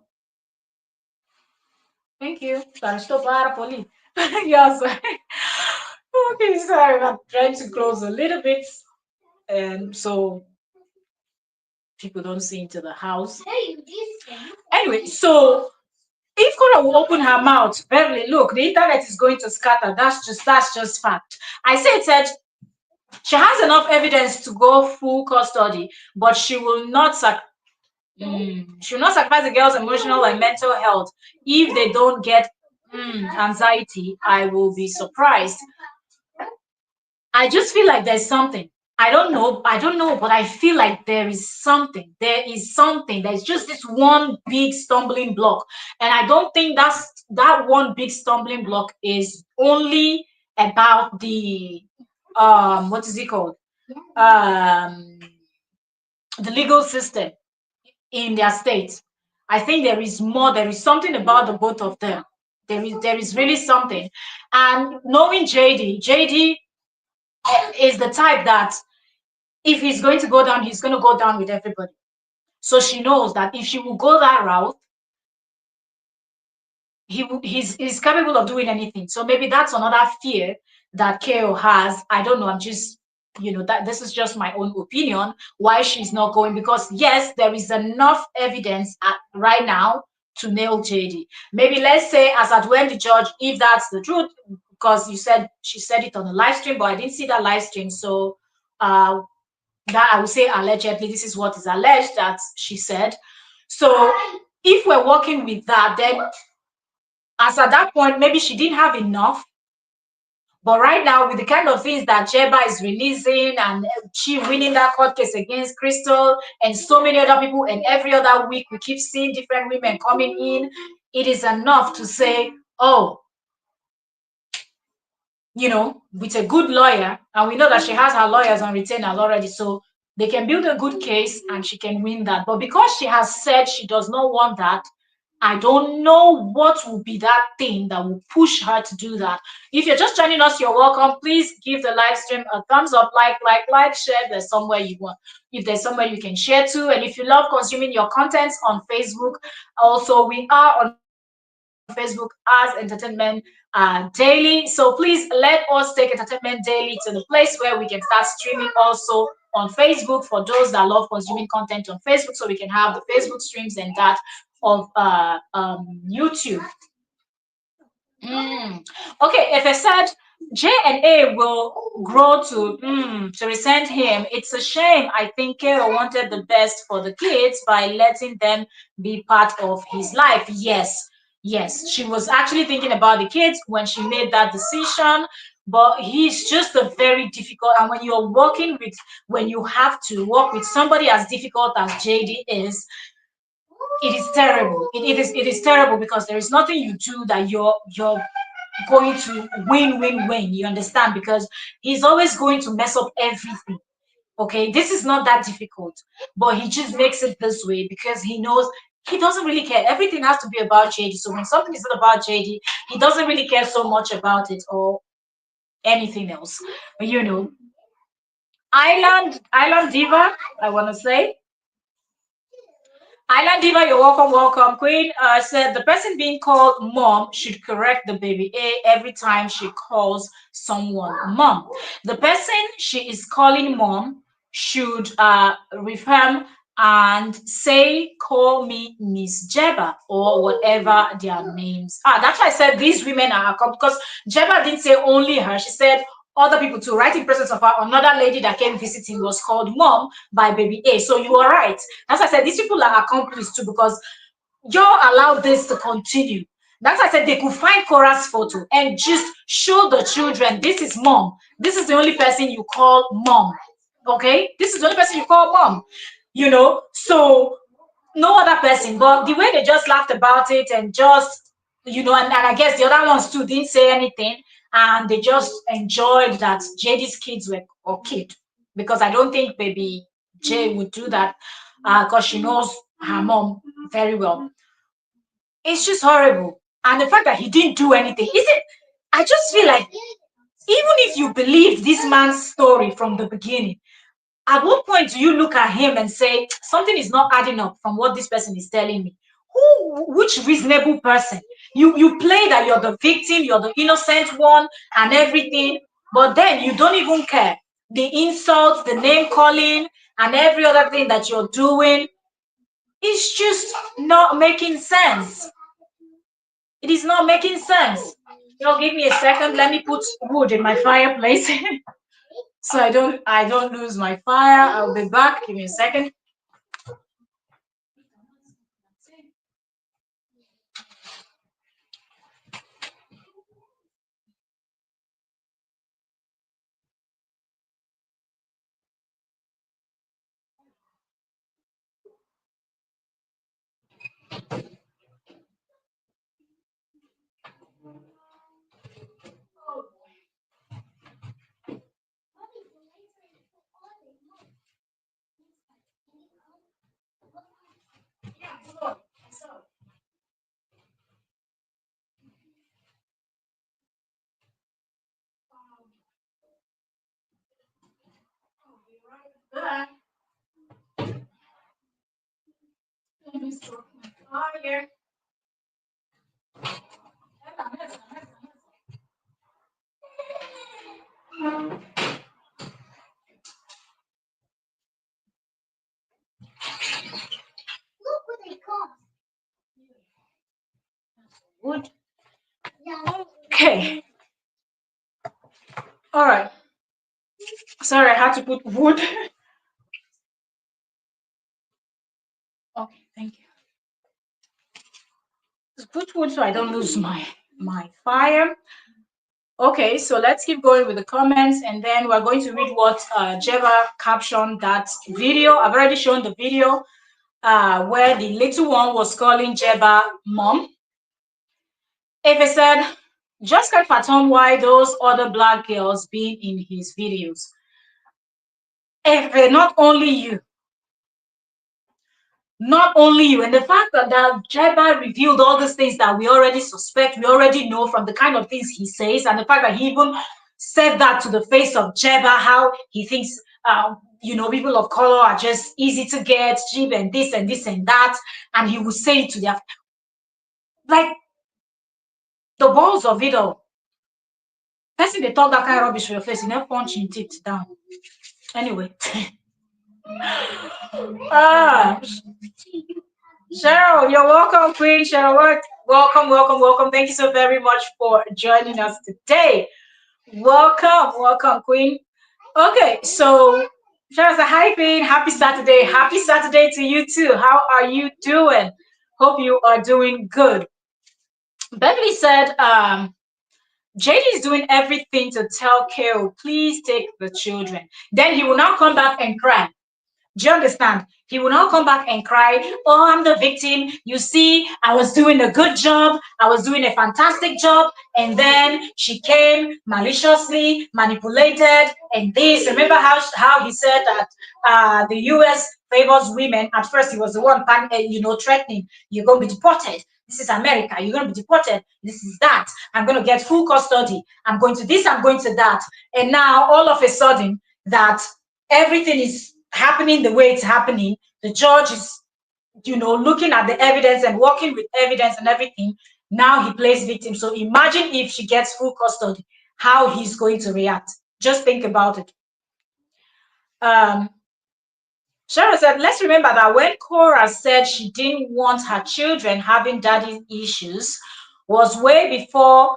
Thank you. Barrister police. Yes. Okay, sorry. I'm trying to close a little bit. And so people don't see into the house. Anyway, so if Cora will open her mouth, Beverly, look, the internet is going to scatter. That's just fact. I said she has enough evidence to go full custody, but she will not sacrifice the girl's emotional and mental health if they don't get anxiety. I will be surprised. I just feel like there's something. I don't know, but I feel like there is something. There's just this one big stumbling block. And I don't think that one big stumbling block is only about the what is it called? The legal system in their state. I think there is more, there is something about the both of them. There is really something. And knowing JD is the type that if he's going to go down, he's going to go down with everybody. So she knows that if she will go that route, he's capable of doing anything. So maybe that's another fear that KO has. I don't know. I'm just, that this is just my own opinion why she's not going, because yes, there is enough evidence right now to nail JD. Maybe let's say as at when the judge, if that's the truth, because she said it on the live stream, but I didn't see that live stream. So that I would say allegedly, this is what is alleged that she said. So if we're working with that, then as at that point, maybe she didn't have enough. But right now, with the kind of things that JEEBA is releasing and she winning that court case against Crystal and so many other people, and every other week we keep seeing different women coming in, it is enough to say, oh, with a good lawyer, and we know that she has her lawyers on retainers already, so they can build a good case and she can win that. But because she has said she does not want that, I don't know what will be that thing that will push her to do that. If you're just joining us, you're welcome. Please give the live stream a thumbs up, like, share. There's somewhere you want. If there's somewhere you can share to, and if you love consuming your contents on Facebook, also we are on Facebook as Entertainment Daily. So please let us take Entertainment Daily to the place where we can start streaming also on Facebook for those that love consuming content on Facebook, so we can have the Facebook streams and that of YouTube. Okay, if I said J and A will grow to resent him, it's a shame. I think Kero wanted the best for the kids by letting them be part of his life. Yes, Yes, she was actually thinking about the kids when she made that decision. But he's just a very difficult, and when you're working with, when you have to work with somebody as difficult as JD is, it is terrible. It is terrible because there is nothing you do that you're going to win. You understand? Because he's always going to mess up everything. Okay, this is not that difficult, but he just makes it this way because he knows he doesn't really care. Everything has to be about JD. So when something is not about JD, he doesn't really care so much about it or anything else. But Island Diva, I want to say. Island Diva, you're welcome, welcome. Queen said the person being called mom should correct the baby A every time she calls someone mom. The person she is calling mom should refrain and say, call me Miss Jeba or whatever their names are. That's why I said these women are because Jeba didn't say only her. She said other people too, right in presence of her. Another lady that came visiting was called mom by baby A. So you are right. As I said, these people are accomplices too because you allow this to continue. That's why I said they could find Cora's photo and just show the children this is mom. This is the only person you call mom. Okay? This is the only person you call mom. So no other person. But the way they just laughed about it and just, and I guess the other ones too didn't say anything and they just enjoyed that JD's kids were kid because I don't think baby J would do that because she knows her mom very well. It's just horrible. And the fact that he didn't do anything, is it? I just feel like even if you believe this man's story from the beginning, at what point do you look at him and say something is not adding up from what this person is telling me? Which reasonable person? You play that you're the victim, you're the innocent one, and everything, but then you don't even care. The insults, the name calling, and every other thing that you're doing is just not making sense. It is not making sense. Give me a second. Let me put wood in my fireplace. So I don't lose my fire. I'll be back. Give me a second. Let me start my fire. Look what they come. Wood. Yeah. Okay. All right. Sorry, I had to put wood. Okay, thank you. Just put wood so I don't lose my fire. Okay, so let's keep going with the comments, and then we're going to read what Jeva captioned that video. I've already shown the video where the little one was calling Jeba mom. If I said, just can't fathom why those other black girls being in his videos. If not only you, and the fact that Jeba revealed all these things that we already suspect, we already know from the kind of things he says, and the fact that he even said that to the face of Jeba, how he thinks people of color are just easy to get, cheap, and this and that, and he would say it to their like the balls of it all. Person they talk that kind of rubbish for your face, you never punch in it down. Anyway. ah Cheryl, you're welcome, Queen. Cheryl, welcome, welcome, welcome. Thank you so very much for joining us today. Welcome, welcome, Queen. Okay, so Cheryl said, hi, Queen. Happy Saturday. Happy Saturday to you too. How are you doing? Hope you are doing good. Beverly said, JD is doing everything to tell Kale, please take the children. Then he will now come back and cry. Do you understand? He will now come back and cry, oh, I'm the victim. You see, I was doing a good job. I was doing a fantastic job. And then she came maliciously, manipulated, and this. Remember how he said that the US favors women? At first, he was the one, threatening, you're going to be deported. This is America. You're going to be deported. This is that. I'm going to get full custody. I'm going to this, I'm going to that. And now, all of a sudden, that everything is happening the way it's happening. The judge is, looking at the evidence and working with evidence and everything. Now he plays victim. So imagine if she gets full custody, how he's going to react. Just think about it. Um, Sharon said, let's remember that when Cora said she didn't want her children having daddy issues, was way before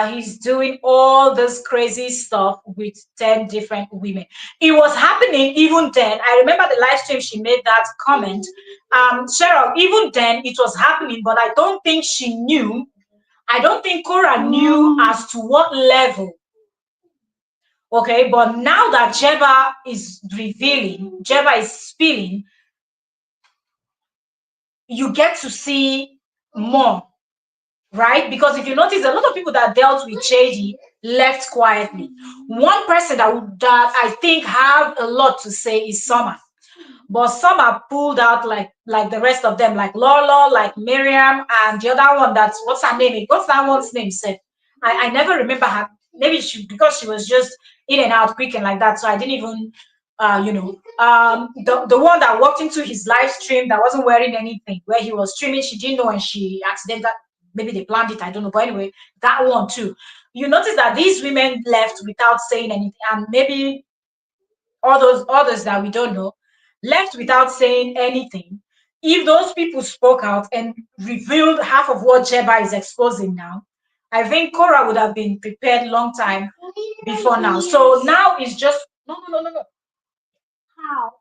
he's doing all this crazy stuff with 10 different women. It was happening even then. I remember the live stream she made that comment. Cheryl, even then it was happening, but I don't think she knew. I don't think Cora knew as to what level. Okay, but now that JEEBA is revealing, JEEBA is spilling, you get to see more, right? Because if you notice, a lot of people that dealt with Shady left quietly. One person that I think have a lot to say is Summer. But some are pulled out like the rest of them, like Lolo, like Miriam, and the other one that's what's her name? What's that one's name said? I never remember her. Maybe because she was just in and out quick and like that. So I didn't even the one that walked into his live stream that wasn't wearing anything, where he was streaming, she didn't know and she accidentally, maybe they planned it, I don't know. But anyway, that one too. You notice that these women left without saying anything, and maybe all those others that we don't know left without saying anything. If those people spoke out and revealed half of what JEEBA is exposing now, I think Cora would have been prepared long time before now. So now it's just no. How?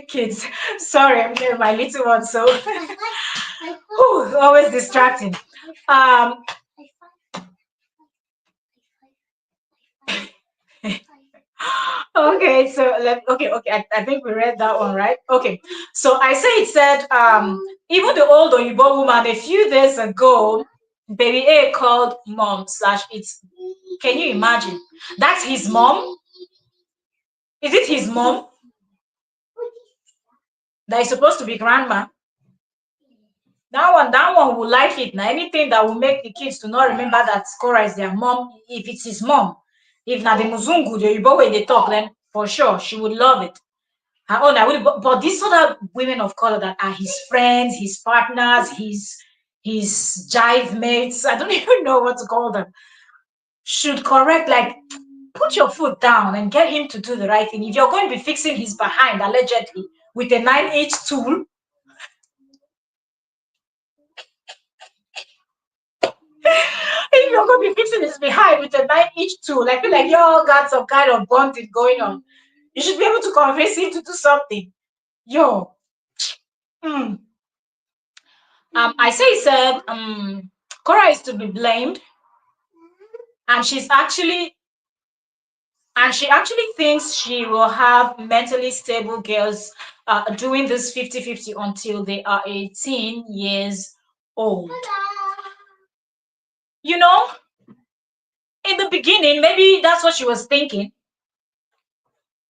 Kids, sorry, I'm there, my little one, so always distracting. Um, okay, so okay, I think we read that one, right? Okay, so I say it said, even the old Oyibo woman a few days ago, baby A called mom slash it's. Can you imagine? That's his mom. Is it his mom that is supposed to be grandma? That one will like it. Now anything that will make the kids to not remember that Cora is their mom, if it's his mom. If not the Muzungu, the Yoruba way they talk, then for sure she would love it. Her own, I would, but these other women of color that are his friends, his partners, his jive mates, I don't even know what to call them, should correct, like, put your foot down and get him to do the right thing. If you're going to be fixing his behind allegedly with a 9-inch tool, if you're going to be fixing his behind with a 9-inch tool, I feel like you all got some kind of bonding going on. You should be able to convince him to do something. Yo. Hmm. I say said Cora is to be blamed, and she actually thinks she will have mentally stable girls doing this 50-50 until they are 18 years old. You know, in the beginning, maybe that's what she was thinking.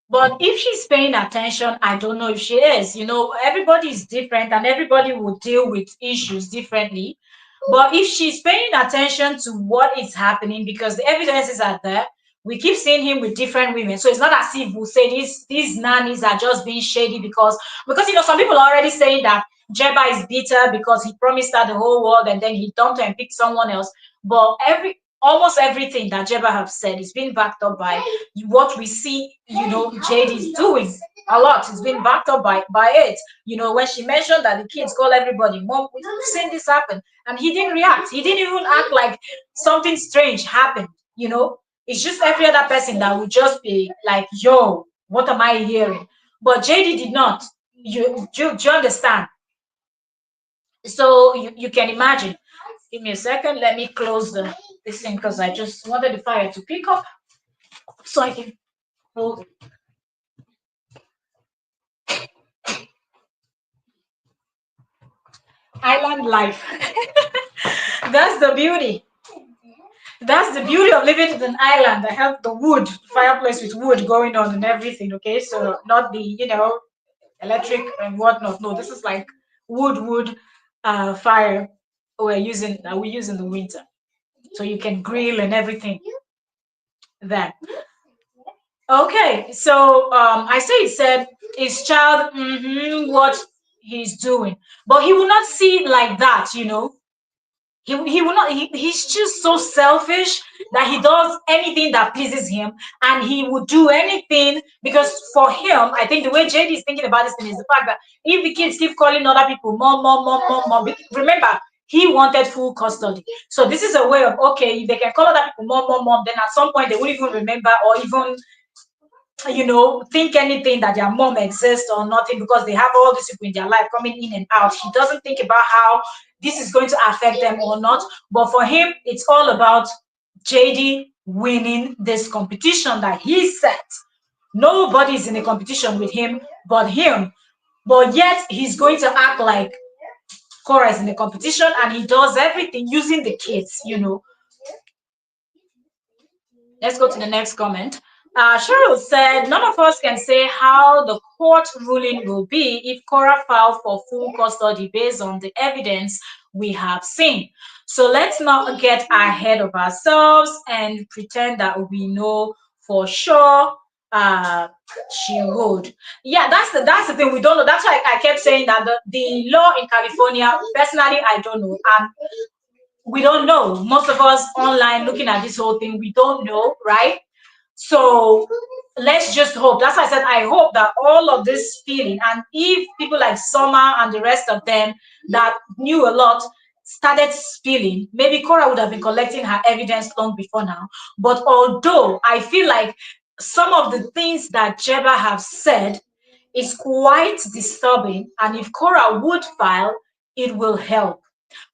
But if she's paying attention, I don't know if she is. Everybody is different and everybody will deal with issues differently. But if she's paying attention to what is happening, because the evidences are there, we keep seeing him with different women. So it's not as if we'll say these nannies are just being shady because some people are already saying that JEEBA is bitter because he promised her the whole world and then he dumped her and picked someone else. But almost everything that JEEBA have said is being backed up by what we see, JD is doing a lot. It's been backed up by it. When she mentioned that the kids call everybody, Mom, we've seen this happen. And he didn't react. He didn't even act like something strange happened. It's just every other person that would just be like, yo, what am I hearing? But JD did not. Do you understand? So you can imagine. Give me a second. Let me close this thing because I just wanted the fire to pick up so I can hold it. Island life. That's the beauty. That's the beauty of living in an island. I have the wood, fireplace with wood going on and everything. Okay, so not the electric and whatnot. No, this is like wood fire we use in the winter. So you can grill and everything there. Okay, so I say he said his child what he's doing, but he will not see it like that. He will not. He's just so selfish that he does anything that pleases him, and he would do anything because for him, I think the way JD is thinking about this thing is the fact that if the kids keep calling other people mom, mom, mom, mom, mom, remember he wanted full custody. So this is a way of, okay, if they can call other people mom, mom, mom, then at some point they won't even remember or even think anything that their mom exists or nothing because they have all these people in their life coming in and out. He doesn't think about how this is going to affect them or not. But for him, it's all about JD winning this competition that he set. Nobody's in a competition with him but him. But yet he's going to act like Cora is in the competition and he does everything using the kids. Let's go to the next comment. Cheryl said, none of us can say how the court ruling will be if Cora filed for full custody based on the evidence we have seen. So let's not get ahead of ourselves and pretend that we know for sure she would. Yeah, that's the thing, we don't know. That's why I kept saying that the law in California, personally, I don't know. We don't know. Most of us online looking at this whole thing, we don't know, right? So let's just hope. That's why I said I hope that all of this feeling, and if people like Summer and the rest of them that knew a lot started spilling, maybe Cora would have been collecting her evidence long before now. But although I feel like some of the things that JEEBA have said is quite disturbing, and if Cora would file, it will help.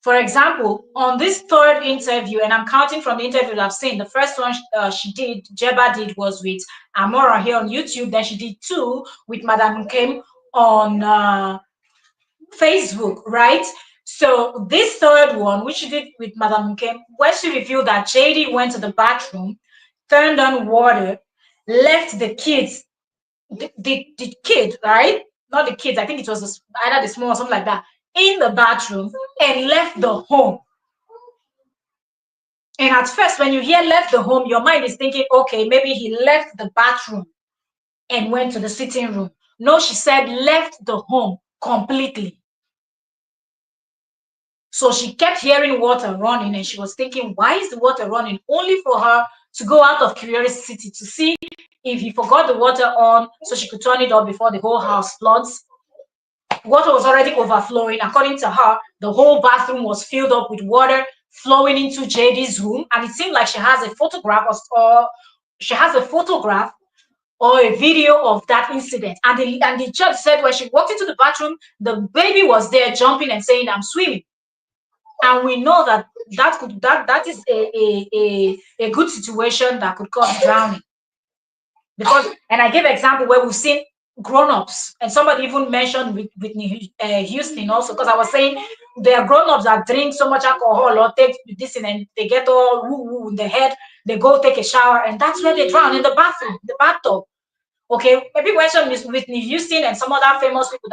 For example, on this third interview, and I'm counting from the interview I've seen, the first one JEEBA did was with Amora here on YouTube. Then she did two with Madam Kim on Facebook, right? So this third one, which she did with Madam Kim, where she revealed that JD went to the bathroom, turned on water, left the kids, the kid, right? Not the kids, I think it was either the small or something like that, in the bathroom and left the home. And at first, when you hear left the home, your mind is thinking, okay, maybe he left the bathroom and went to the sitting room. No, she said left the home completely. So she kept hearing water running and she was thinking, why is the water running? Only for her to go out of curiosity to see if he forgot the water on so she could turn it off before the whole house floods. Water was already overflowing. According to her, the whole bathroom was filled up with water flowing into JD's room. And it seemed like she has a photograph or a video of that incident. And the judge said when she walked into the bathroom, the baby was there jumping and saying, I'm swimming. And we know that is a good situation that could cause drowning. Because, and I gave an example where we've seen grown-ups, and somebody even mentioned Whitney Houston also, because I was saying there are grown-ups that drink so much alcohol or take this and they get all woo-woo in the head, they go take a shower, and that's where they drown, in the bathroom, the bathtub. Okay, maybe mention Whitney Houston and some other famous people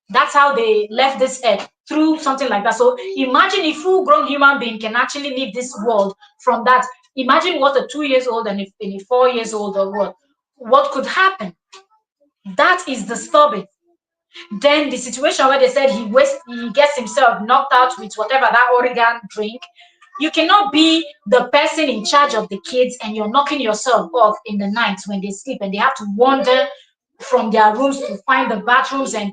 that's how they left this earth, through something like that. So imagine a full-grown human being can actually leave this world from that. Imagine what a 2 years old and a 4 years old or what could happen. That is disturbing. Then the situation where they said he gets himself knocked out with whatever that Oregon drink, You cannot be the person in charge of the kids and you're knocking yourself off in the night when they sleep and they have to wander from their rooms to find the bathrooms. And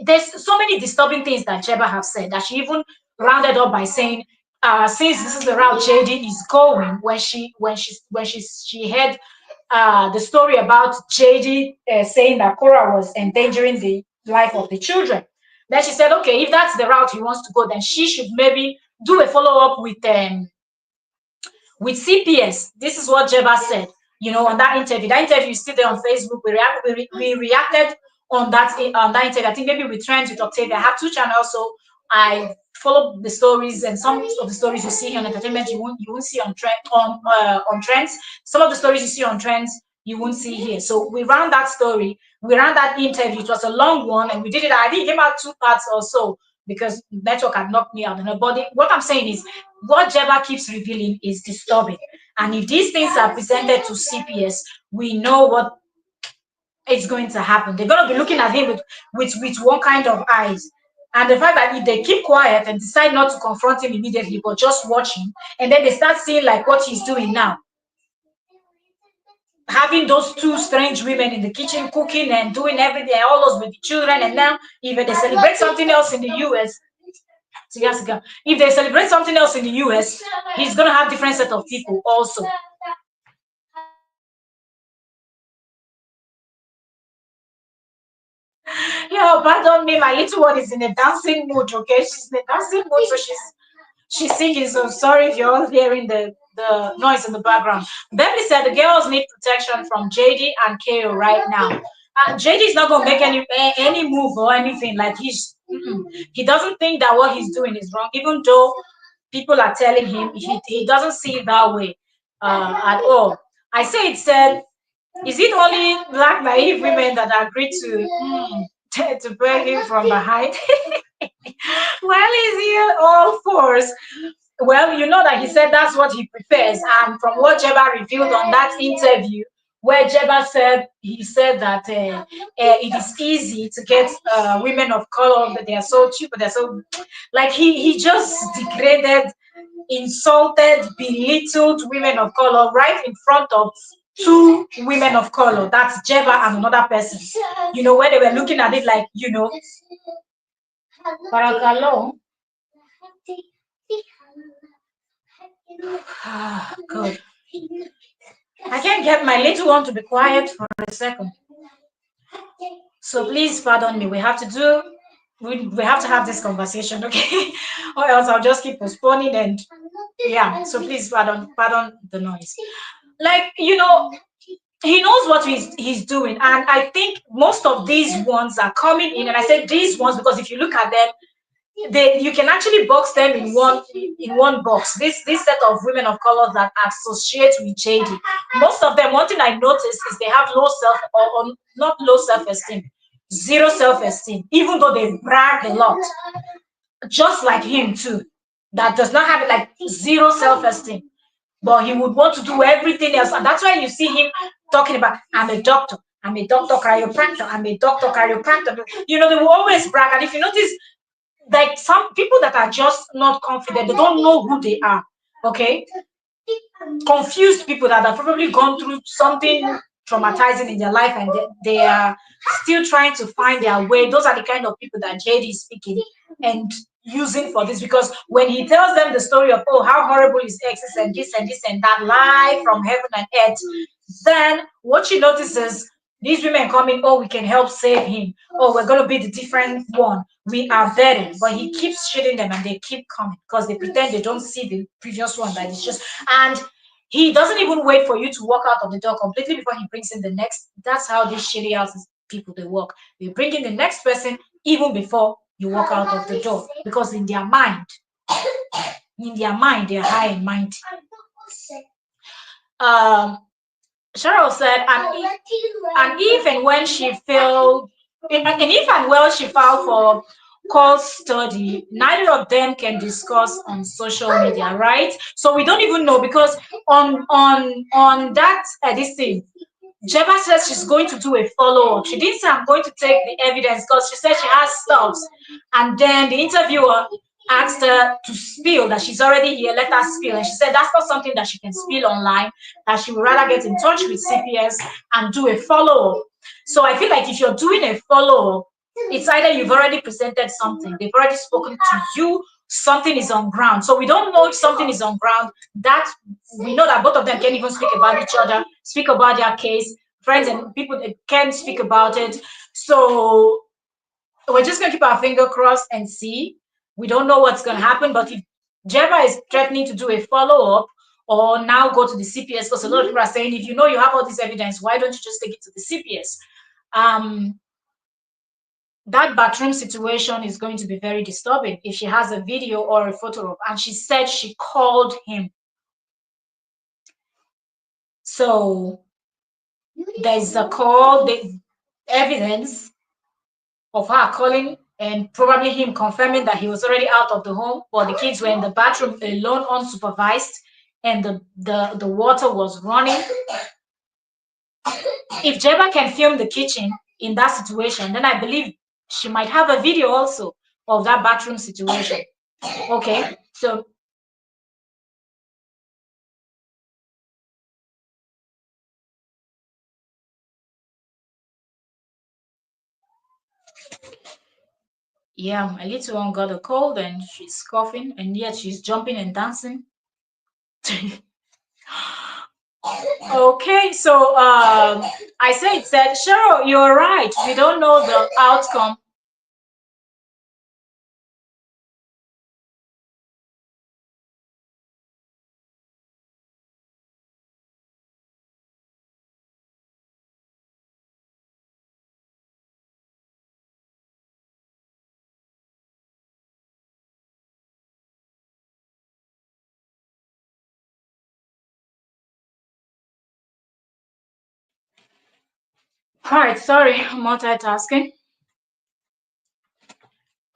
there's so many disturbing things that Jeba have said that she even rounded up by saying, since this is the route JD is going, when she heard the story about JD saying that Cora was endangering the life of the children. Then she said, okay, if that's the route he wants to go, then she should maybe do a follow up with CPS. This is what Jeba said, on that interview. That interview is still there on Facebook. We reacted on that interview. I think maybe with Trends with Octavia. I have two channels, so I follow the stories, and some of the stories you see on entertainment you won't see on Trends. Some of the stories you see on Trends you won't see here. So we ran that story. We ran that interview. It was a long one, and we did it. I think it came out 2 parts or so because network had knocked me out. But what I'm saying is, what Jeba keeps revealing is disturbing. And if these things are presented to CPS, we know what is going to happen. They're going to be looking at him with one kind of eyes. And the fact that if they keep quiet and decide not to confront him immediately, but just watch him, and then they start seeing like what he's doing now, having those two strange women in the kitchen cooking and doing everything, all those with the children, and now if they celebrate something else in the US, if they celebrate something else in the US, he's gonna have different set of people also. Pardon me, my little one is in a dancing mood, okay? She's in a dancing mood, so she's singing. So sorry if you're all hearing the noise in the background. Beverly said the girls need protection from JD and KO right now. JD is not gonna make any move or anything. Like he doesn't think that what he's doing is wrong, even though people are telling him he doesn't see it that way at all. I say it said, is it only black naive women that agree to beg him from behind? Well, is he all fours? Well, you know that he said that's what he prefers. And from what Jeba revealed on that interview, where Jeba said, he said that it is easy to get women of color, that they are so cheap, but they're so, like, he just degraded, insulted, belittled women of color right in front of two women of color. That's Jeba and another person. Where they were looking at it like, Paragalo. Good. I can't get my little one to be quiet for a second. So please pardon me. We have to have this conversation, okay? Or else I'll just keep postponing, and yeah. So please pardon the noise. Like, he knows what he's doing, and I think most of these ones are coming in, and I said these ones because if you look at them, you can actually box them in one box. This set of women of color that associate with JD, most of them, one thing I noticed is they have low self or not low self-esteem, zero self-esteem, even though they brag a lot, just like him too, that does not have like zero self-esteem, but he would want to do everything else. And that's why you see him talking about, I'm a doctor chiropractor, I'm a doctor chiropractor. They will always brag. And if you notice, like some people that are just not confident, they don't know who they are, okay? Confused people that have probably gone through something traumatizing in their life, and they are still trying to find their way. Those are the kind of people that JD is speaking and using for this, because when he tells them the story of, oh, how horrible his ex is and this and this and that, live from heaven and earth, then what she notices, these women coming, oh, we can help save him. Oh, we're going to be the different one. We are better. But he keeps shitting them and they keep coming because they pretend they don't see the previous one. That it's just, and he doesn't even wait for you to walk out of the door completely before he brings in the next. That's how these shitty houses people, they work. They bring in the next person even before you walk out of the door, because in their mind, they're high and mighty. Cheryl said, and if and when she failed, and if and when she filed for call study, neither of them can discuss on social media, right? So we don't even know, because on that this thing, Jeba says she's going to do a follow-up. She didn't say I'm going to take the evidence, because she said she has stuff. And then the interviewer asked her to spill, that she's already here, let her spill. And she said that's not something that she can spill online, that she would rather get in touch with CPS and do a follow-up. So I feel like if you're doing a follow-up, it's either you've already presented something, they've already spoken to you, something is on ground. So we don't know if something is on ground. That we know that both of them can even speak about each other, speak about their case, friends and people that can speak about it. So we're just gonna keep our finger crossed and see. We don't know what's gonna happen, but if JEEBA is threatening to do a follow-up or now go to the CPS, because a lot of people are saying, if you know you have all this evidence, why don't you just take it to the CPS? That bathroom situation is going to be very disturbing if she has a video or a photo of, and she said she called him. So there's a call, the evidence of her calling and probably him confirming that he was already out of the home, but the kids were in the bathroom alone, unsupervised, and the water was running. If JEEBA can film the kitchen in that situation, then I believe she might have a video also of that bathroom situation. Okay, so yeah, my little one got a cold and she's coughing, and yet she's jumping and dancing. Okay, so I said, Cheryl, you're right. We don't know the outcome. All right, sorry, multitasking.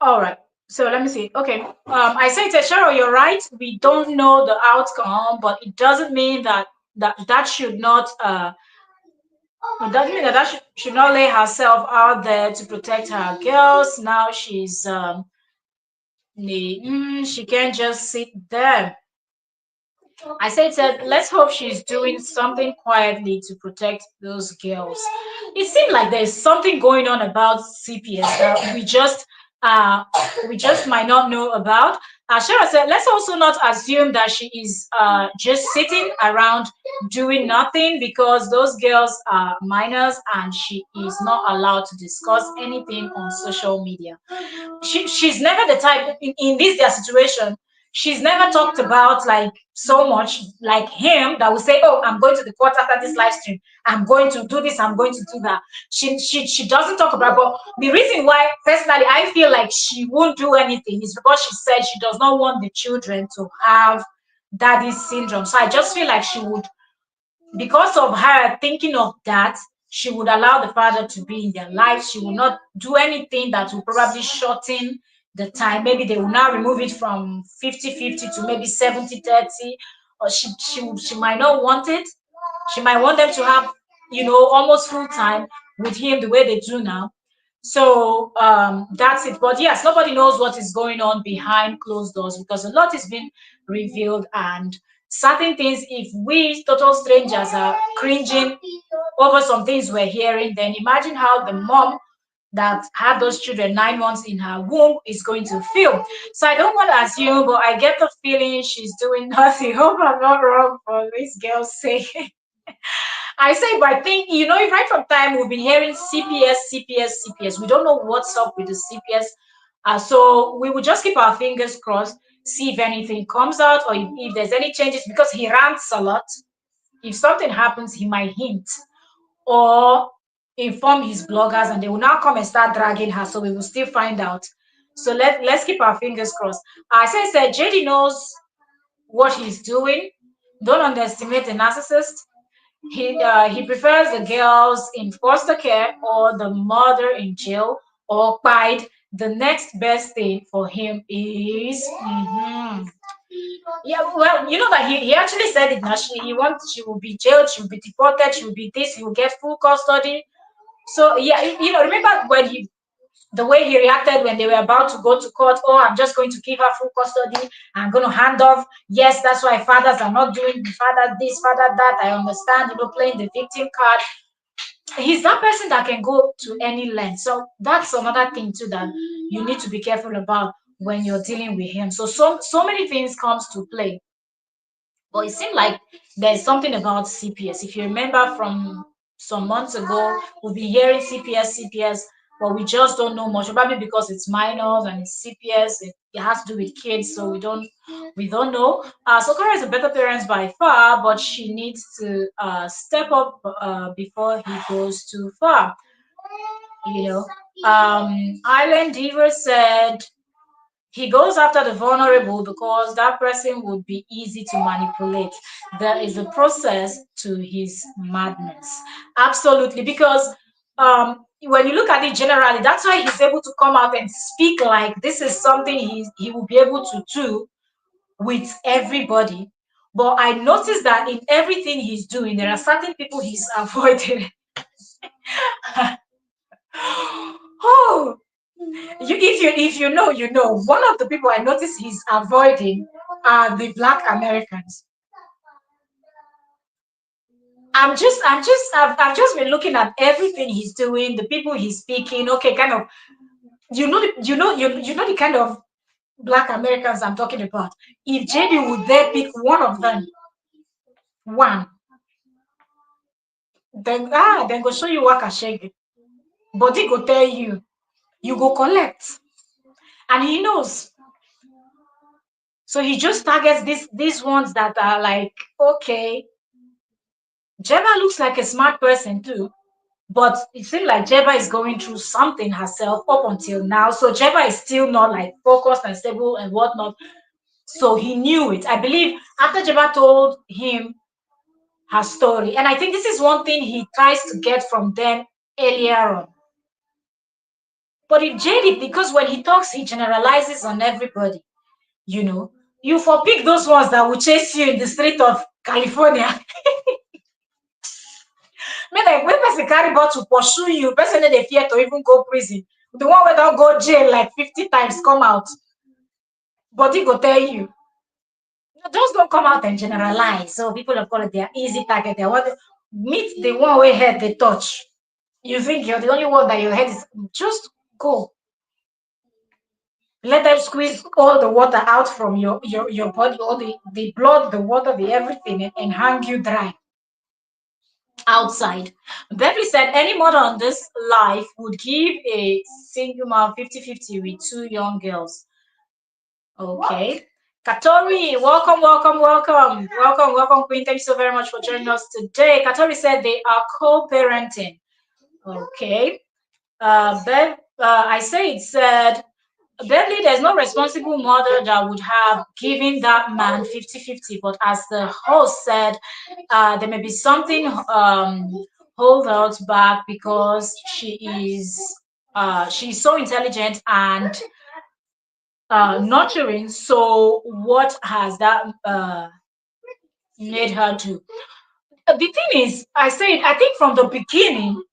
All right, so let me see. Okay, I said, Cheryl, you're right. We don't know the outcome, but it doesn't mean that should not it doesn't mean that should not lay herself out there to protect her girls. Now she can't just sit there. I said, let's hope she's doing something quietly to protect those girls. It seemed like there's something going on about CPS that we just might not know about. Shara said, let's also not assume that she is just sitting around doing nothing, because those girls are minors and she is not allowed to discuss anything on social media. She's never the type in this their situation. She's never talked about like so much like him that will say, oh, I'm going to the court after this live stream, I'm going to do this, I'm going to do that. She doesn't talk about. But the reason why personally I feel like she won't do anything is because she said she does not want the children to have daddy syndrome. So I just feel like she would, because of her thinking of that, she would allow the father to be in their lives. She will not do anything that will probably shorten the time. Maybe they will now remove it from 50-50 to maybe 70-30, or she might not want it. She might want them to have, almost full time with him the way they do now. So that's it. But yes, nobody knows what is going on behind closed doors, because a lot is being revealed, and certain things, if we total strangers are cringing over some things we're hearing, then imagine how the mom that had those children 9 months in her womb is going to feel. So I don't want to assume, but I get the feeling she's doing nothing. Hope I'm not wrong for this girl's sake. I say, but I think, right from time we've been hearing CPS, CPS, CPS. We don't know what's up with the CPS. So we will just keep our fingers crossed, see if anything comes out, or if there's any changes, because he rants a lot. If something happens, he might hint or inform his bloggers, and they will now come and start dragging her. So we will still find out. So let's keep our fingers crossed. As I said, JD knows what he's doing. Don't underestimate a narcissist. He prefers the girls in foster care or the mother in jail or pied. The next best thing for him is yeah, well, you know that he actually said it now. She will be jailed, she will be deported, she will be this, he will get full custody. So yeah, remember when The way he reacted when they were about to go to court, oh, I'm just going to give her full custody, I'm going to hand off. Yes, that's why fathers are not doing father this, father that. I understand, playing the victim card. He's that person that can go to any length. So that's another thing too that you need to be careful about when you're dealing with him. So many things comes to play. But it seemed like there's something about CPS. If you remember from some months ago, we've been hearing CPS, but we just don't know much. Probably because it's minors and it's CPS, it has to do with kids, so we don't know. So Kara is a better parent by far, but she needs to step up before he goes too far. You know, Island Diva said he goes after the vulnerable because that person would be easy to manipulate. There is a process to his madness. Absolutely. Because when you look at it generally, that's why he's able to come out and speak like this is something he will be able to do with everybody. But I noticed that in everything he's doing, there are certain people he's avoiding. Oh, if you know, one of the people I notice he's avoiding are the Black Americans. I've just been looking at everything he's doing, the people he's speaking. Okay, kind of, you know the kind of Black Americans I'm talking about. If JB would there pick one of them, one, then go show you work shege. Body go tell you, you go collect, and he knows. So he just targets these ones that are like, okay, Jeba looks like a smart person too, but it seems like Jeba is going through something herself up until now. So Jeba is still not like focused and stable and whatnot. So he knew it. I believe after Jeba told him her story, and I think this is one thing he tries to get from them earlier on. But if JD, because when he talks, he generalizes on everybody, you know, you for pick those ones that will chase you in the street of California. Make like when person carry bottle pursue you, person dey fear to even go prison. The one wey don go jail like 50 times come out, body go tell you. Just don't come out and generalize. So people of color, they are easy target. They want to meet the one wey head they touch. You think you're the only one that your head is just go. Let them squeeze all the water out from your body, all the blood, the water, the everything, and hang you dry outside. Beverly said any mother on this life would give a single mom 50-50 with two young girls. Okay. Katori, welcome, welcome, welcome. Welcome, welcome, Queen. Thank you so very much for joining us today. Katori said they are co-parenting. Okay. I say it said Bentley, there's no responsible mother that would have given that man 50-50, but as the host said, there may be something hold out back because she's so intelligent and nurturing. So what has that made her do? The thing is, I think from the beginning,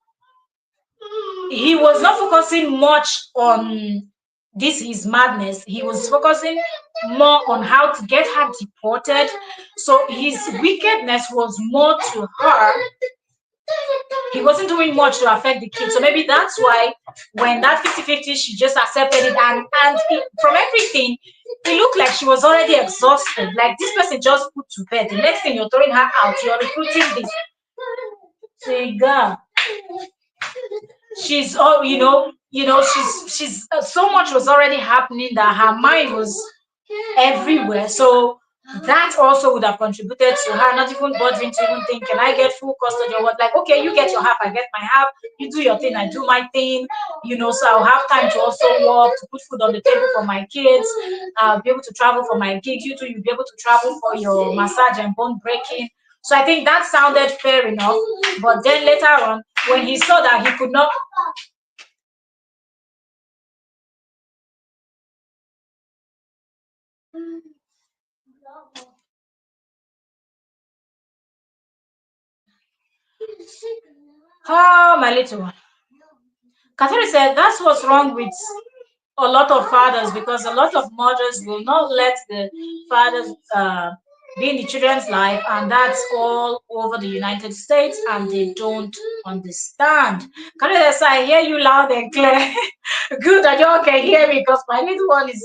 he was not focusing much on this his madness. He was focusing more on how to get her deported. So his wickedness was more to her. He wasn't doing much to affect the kids. So maybe that's why when that 50-50, she just accepted it. From everything, it looked like she was already exhausted. Like this person just put to bed. The next thing you're throwing her out, you're recruiting this. Say, girl, she's all she's so much was already happening that her mind was everywhere. So that also would have contributed to her not even bothering to even think, can I get full custody or what? Like, okay, you get your half, I get my half, you do your thing, I do my thing, so I'll have time to also work, to put food on the table for my kids, I'll be able to travel for my gigs, you too, you'll be able to travel for your massage and bone breaking. So I think that sounded fair enough. But then later on, when he saw that he could not. Oh, my little one. Kateri said that's what's wrong with a lot of fathers, because a lot of mothers will not let the fathers be in the children's life, and that's all over the United States, and they don't understand. Kateri said, I hear you loud and clear. Good that you all can hear me, because my little one is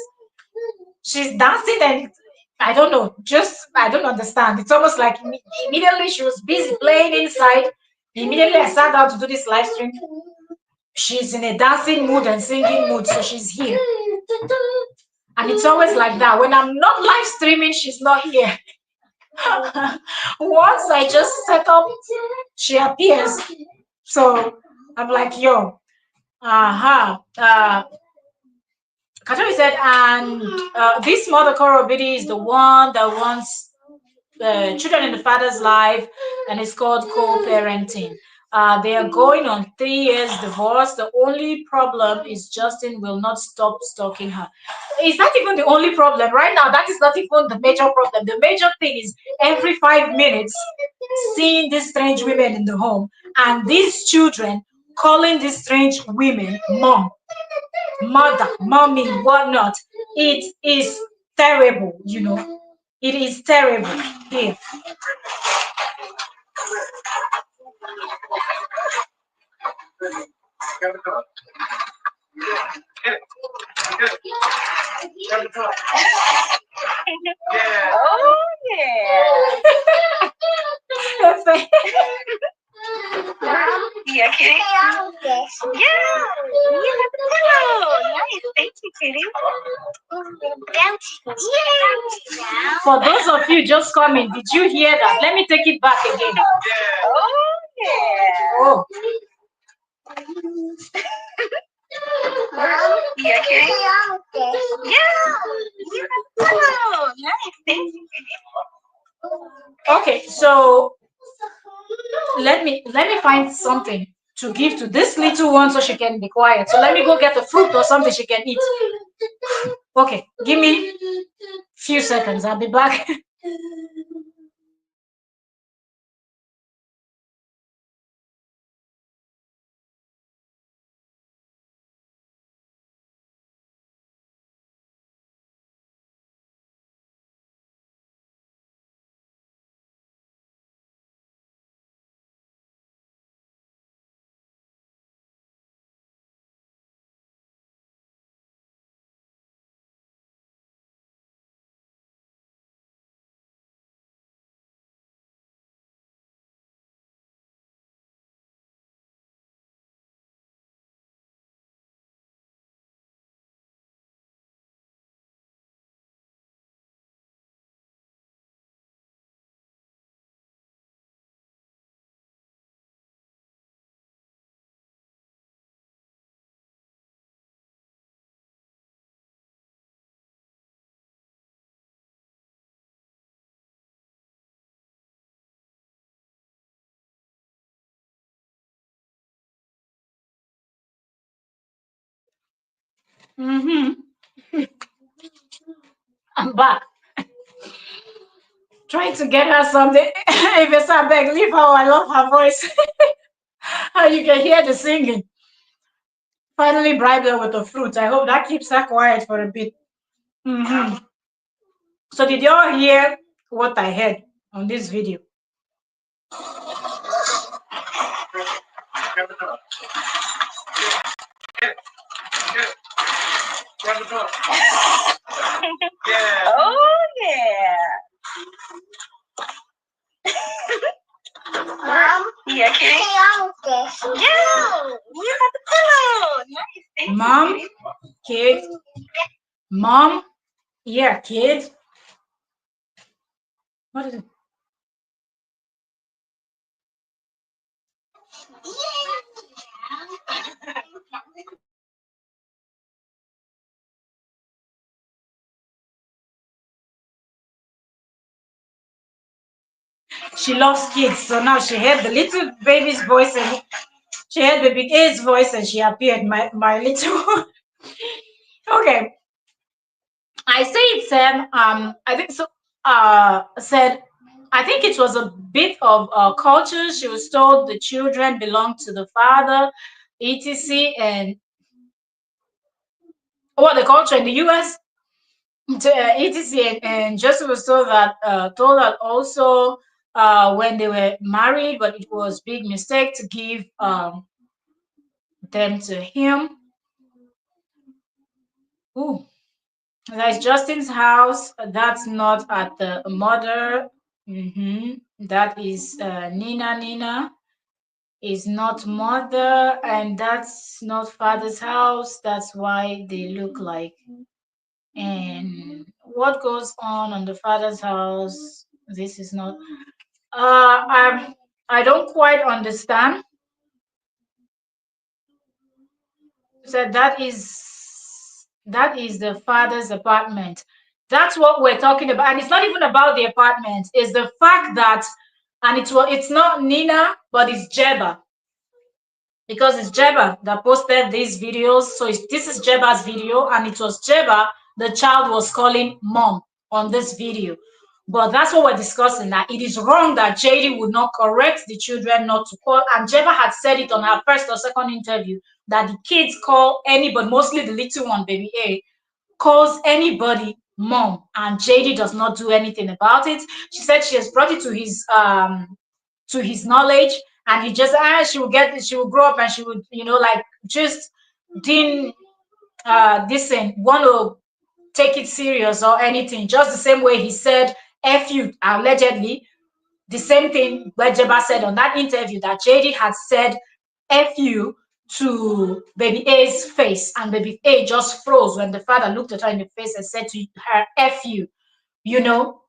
she's dancing and I don't know, just I don't understand. It's almost like immediately she was busy playing inside. Immediately I sat down to do this live stream. She's in a dancing mood and singing mood, so she's here. And it's always like that. When I'm not live streaming, she's not here. Once I just set up, she appears. So I'm like, yo, Katari said, and this mother Korobidi is the one that wants children in the father's life, and it's called co-parenting. They are going on 3 years divorce. The only problem is Justin will not stop stalking her. Is that even the only problem? Right now, that is not even the major problem. The major thing is every 5 minutes seeing these strange women in the home, and these children calling these strange women mom, mother, mommy, whatnot. It is terrible, you know. It is terrible. Here. Oh yeah. Yeah, kitty. Yeah, you have a pillow. Nice, thank you, kitty. For those of you just coming, did you hear that? Let me take it back again. Oh yeah. Oh. Yeah, kitty. Yeah, you have a pillow. Nice, thank you, kitty. Okay, so let me find something to give to this little one so she can be quiet. So let me go get a fruit or something she can eat. Okay, give me few seconds. I'll be back. Mm-hmm. I'm back. Trying to get her something. If it's a beg, leave her. I love her voice. How you can hear the singing. Finally bribe her with the fruit. I hope that keeps her quiet for a bit. Mm-hmm. So did y'all hear what I heard on this video? Oh yeah. Mom. Yeah, kitty. Yeah, you have a pillow. Nice, thank you, Mom, kitty. kid, mom, yeah, kid. What is it? She loves kids, so now she heard the little baby's voice and she heard baby A's voice and she appeared, my little. Okay, I say it said, I think so, said, I think it was a bit of culture. She was told the children belong to the father. etc. and what the culture in the US, etc. and Joseph was told that also when they were married, but it was big mistake to give them to him. Ooh. That's Justin's house. That's not at the mother. That is Nina. Nina is not mother, and that's not father's house. That's why they look like. And what goes on the father's house? This is not. I don't quite understand. So that is the father's apartment. That's what we're talking about, and it's not even about the apartment. It's the fact that, and it's not Nina, but it's JEEBA, because it's JEEBA that posted these videos. So this is JEEBA's video, and it was JEEBA the child was calling mom on this video. But that's what we're discussing, that it is wrong that JD would not correct the children not to call. And JEEBA had said it on her first or second interview that the kids call anybody, mostly the little one, baby A, calls anybody mom, and JD does not do anything about it. She said she has brought it to his knowledge, and he just she will grow up and she would like just didn't this thing want to take it serious or anything, just the same way he said F you allegedly, the same thing where JEEBA said on that interview that JD had said F you to baby A's face, and baby A just froze when the father looked at her in the face and said to her F you, you know.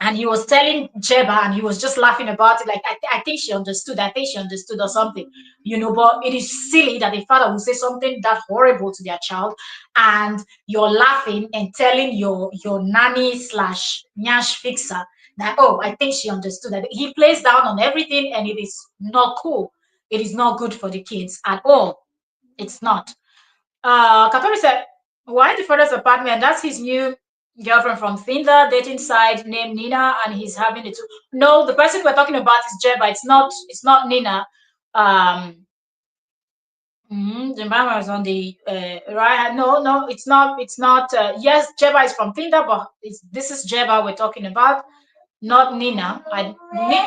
And he was telling JEEBA, and he was just laughing about it, like, I think she understood. I think she understood or something, But it is silly that a father will say something that horrible to their child, and you're laughing and telling your nanny slash nyash fixer that, oh, I think she understood. That he plays down on everything, and it is not cool. It is not good for the kids at all. It's not. Katori said, why the father's apartment? That's his new girlfriend from Tinder dating site named Nina, and he's having it. No, the person we're talking about is JEEBA. It's not Nina. Jemima is on the right. No, no, it's not. It's not. Yes, JEEBA is from Tinder, but this is JEEBA we're talking about, not Nina.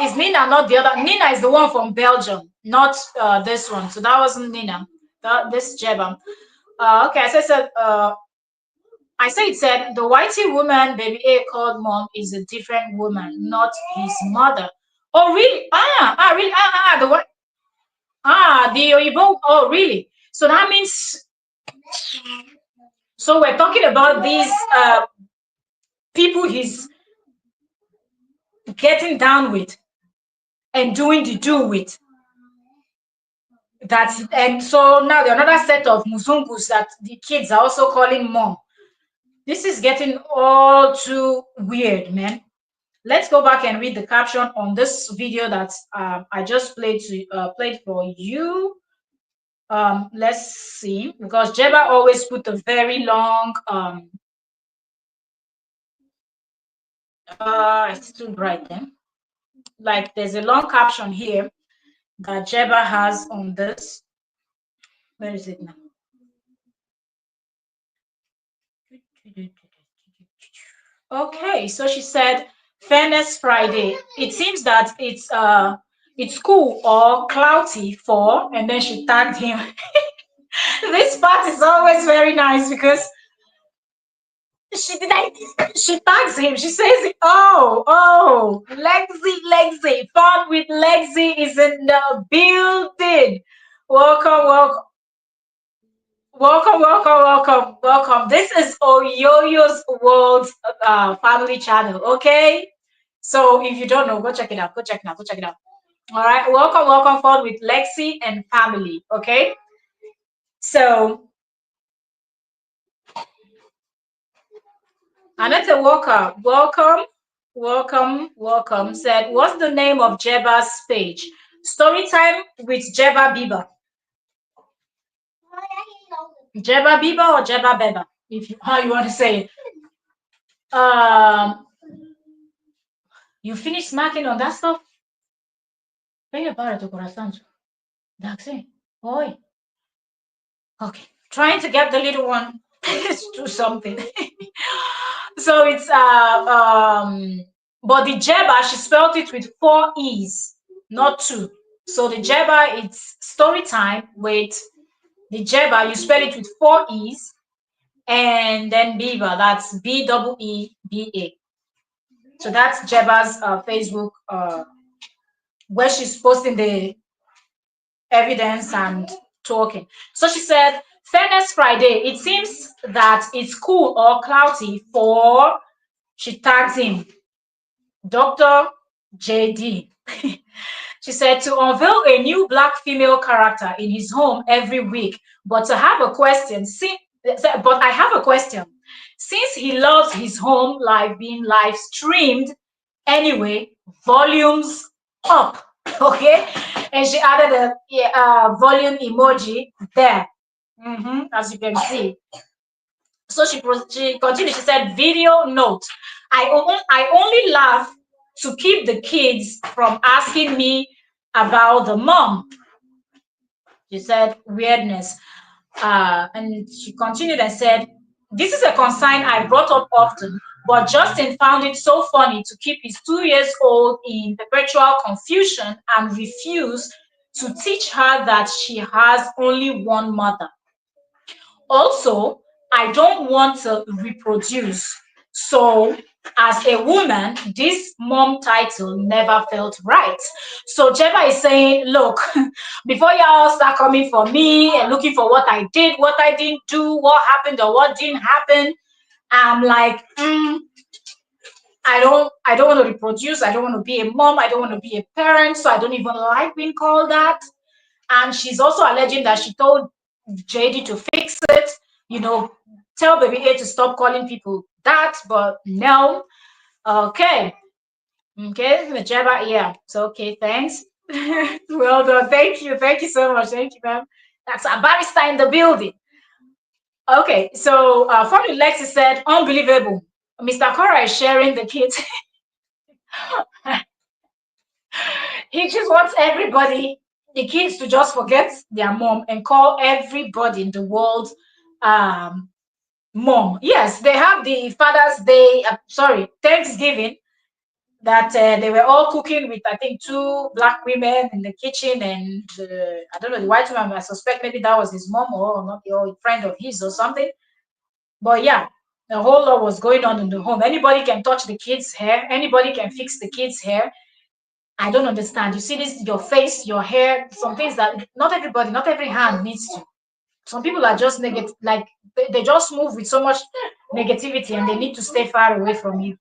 Is Nina not the other? Nina is the one from Belgium, not this one. So that wasn't Nina. This is JEEBA. Okay, as I said, it said the whitey woman baby A called mom is a different woman, not his mother. Oh, really? Really? The what? The Oyibo. Oh, really? So that means, so we're talking about these people he's getting down with and doing the do with. And so now the another set of Muzungus that the kids are also calling mom. This is getting all too weird, man. Let's go back and read the caption on this video that I just played for you. Let's see, because JEEBA always put a very long it's too bright then. Like there's a long caption here that JEEBA has on this. Where is it now? Okay, so she said Fairness Friday. It seems that it's cool or clouty for, and then she tagged him. This part is always very nice because she tags him. She says, "Oh, Lexi, fun with Lexi is in the building. Welcome, welcome. This is Oyoyo's World Family Channel. Okay, so if you don't know, go check it out. Go check it out. All right, welcome, fun with Lexi and family. Okay, so. Another Walker, welcome, said, what's the name of JEEBA's page? Storytime with JEEBA Biba. JEEBA Biba or JEEBA Beba, how you want to say it. You finished smacking on that stuff? Venga para tu corazón. Daxi. Oi. Okay, trying to get the little one to do something. So it's but the Jeba, she spelled it with 4 E's, not 2. So the Jeba, it's story time with the Jeba, you spell it with 4 E's, and then Beaver, that's Beeba. So that's Jeba's Facebook, where she's posting the evidence and talking. So she said, Fairness Friday, it seems that it's cool or cloudy for, she tags him, Dr. JD. She said, to unveil a new black female character in his home every week, but to have a question, but I have a question. Since he loves his home live being live streamed anyway, volumes up, okay? And she added a volume emoji there, as you can see. So she continued. She said, "Video note: I only laugh to keep the kids from asking me about the mom." She said, "Weirdness," and she continued and said, "This is a concern I brought up often, but Justin found it so funny to keep his 2 years old in perpetual confusion and refuse to teach her that she has only one mother. Also, I don't want to reproduce. So, as a woman, this mom title never felt right." So Jeba is saying, look, before y'all start coming for me and looking for what I did, what I didn't do, what happened or what didn't happen, I'm like, I don't want to reproduce. I don't want to be a mom. I don't want to be a parent. So I don't even like being called that. And she's also alleging that she told JD to fix it, you know, tell baby A to stop calling people that, but no. Okay. Okay, Majaba, yeah. So okay, thanks. Well done. Thank you. Thank you so much. Thank you, ma'am. That's a barrister in the building. Okay, so Family Lexi said, unbelievable. Mr. Cora is sharing the kids. He just wants everybody, the kids, to just forget their mom and call everybody in the world um, mom. Yes, they have the Father's Day, Thanksgiving, that they were all cooking with, I think, two black women in the kitchen, and I don't know, the white woman, I suspect maybe that was his mom or not, or a friend of his or something. But yeah, the whole lot was going on in the home. Anybody can touch the kids' hair, anybody can fix the kids' hair. I don't understand. You see this, your face, your hair, some things that not everybody, not every hand needs to. Some people are just negative, like they just move with so much negativity and they need to stay far away from you.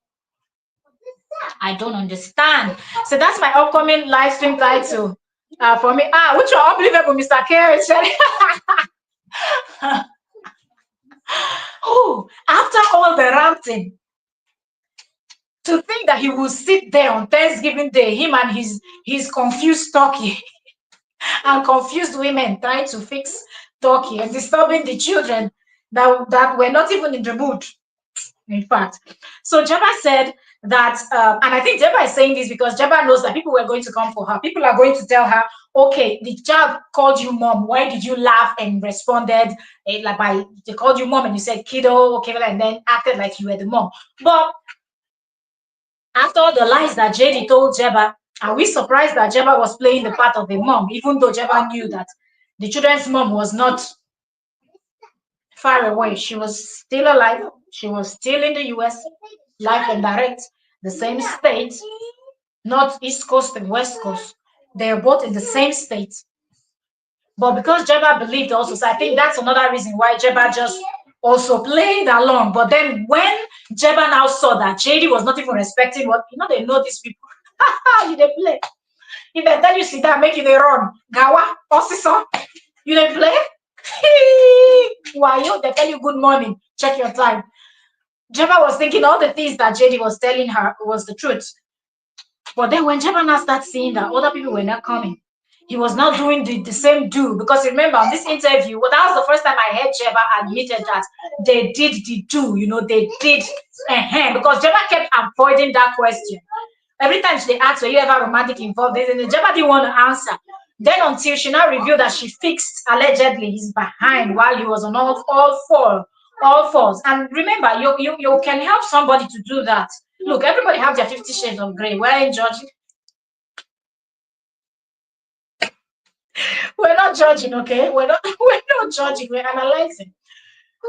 I don't understand. So that's my upcoming live stream title. For me, which are unbelievable, Mr. Kerry. Oh, after all the ranting, to think that he will sit there on Thanksgiving Day, him and his confused turkey and confused women trying to fix turkey and disturbing the children that were not even in the mood, in fact. So Jeba said that, and I think Jeba is saying this because Jeba knows that people were going to come for her. People are going to tell her, okay, the child called you mom. Why did you laugh and responded like they called you mom and you said kiddo, okay, and then acted like you were the mom. But after all the lies that JD told Jeba, are we surprised that Jeba was playing the part of a mom, even though Jeba knew that the children's mom was not far away? She was still alive. She was still in the US, live and direct, the same state, not East Coast and West Coast. They are both in the same state. But because Jeba believed also, so I think that's another reason why Jeba just also played along. But then when Jeba now saw that JD was not even respecting what, they know these people. You they play. If they tell you sit down, make you they run. Gawa, officer, you they play. Why you? They tell you good morning. Check your time. Jeba was thinking all the things that JD was telling her was the truth. But then when Jeba now started seeing that other people were not coming, he was not doing the same do. Because remember, on this interview, well, that was the first time I heard Jeba admitted that they did the do, they did, because Jeba kept avoiding that question. Every time they asked, were you ever romantic involved? Jeba didn't want to answer. Then until she now revealed that she fixed allegedly his behind while he was on all fours. And remember, you can help somebody to do that. Look, everybody have their 50 shades of gray. We're in judging. We're not judging, okay? We're not judging, we're analyzing.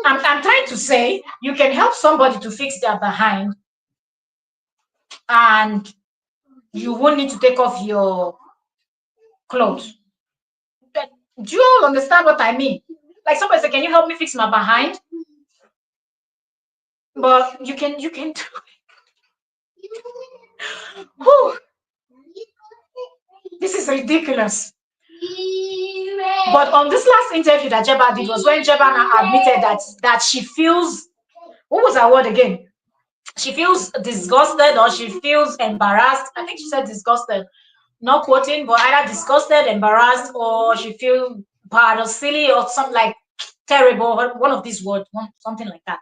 I'm trying to say you can help somebody to fix their behind and you won't need to take off your clothes. Do you all understand what I mean? Like somebody said, can you help me fix my behind? But you can do Whew, this is ridiculous. But on this last interview that JEEBA did was when JEEBA now admitted that she feels, what was her word again? She feels disgusted or she feels embarrassed. I think she said disgusted, not quoting, but either disgusted, embarrassed, or she feels bad or silly or something like terrible. One of these words, something like that.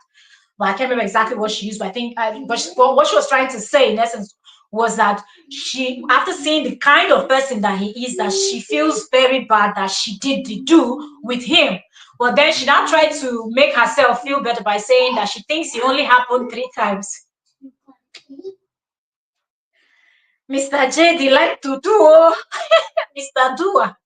But I can't remember exactly what she used. But I think, but what she was trying to say in essence was that she, after seeing the kind of person that he is, that she feels very bad that she did the do with him. But then she now tried to make herself feel better by saying that she thinks it only happened 3 times. Mr. J, they like to do, oh, Mr. Doer.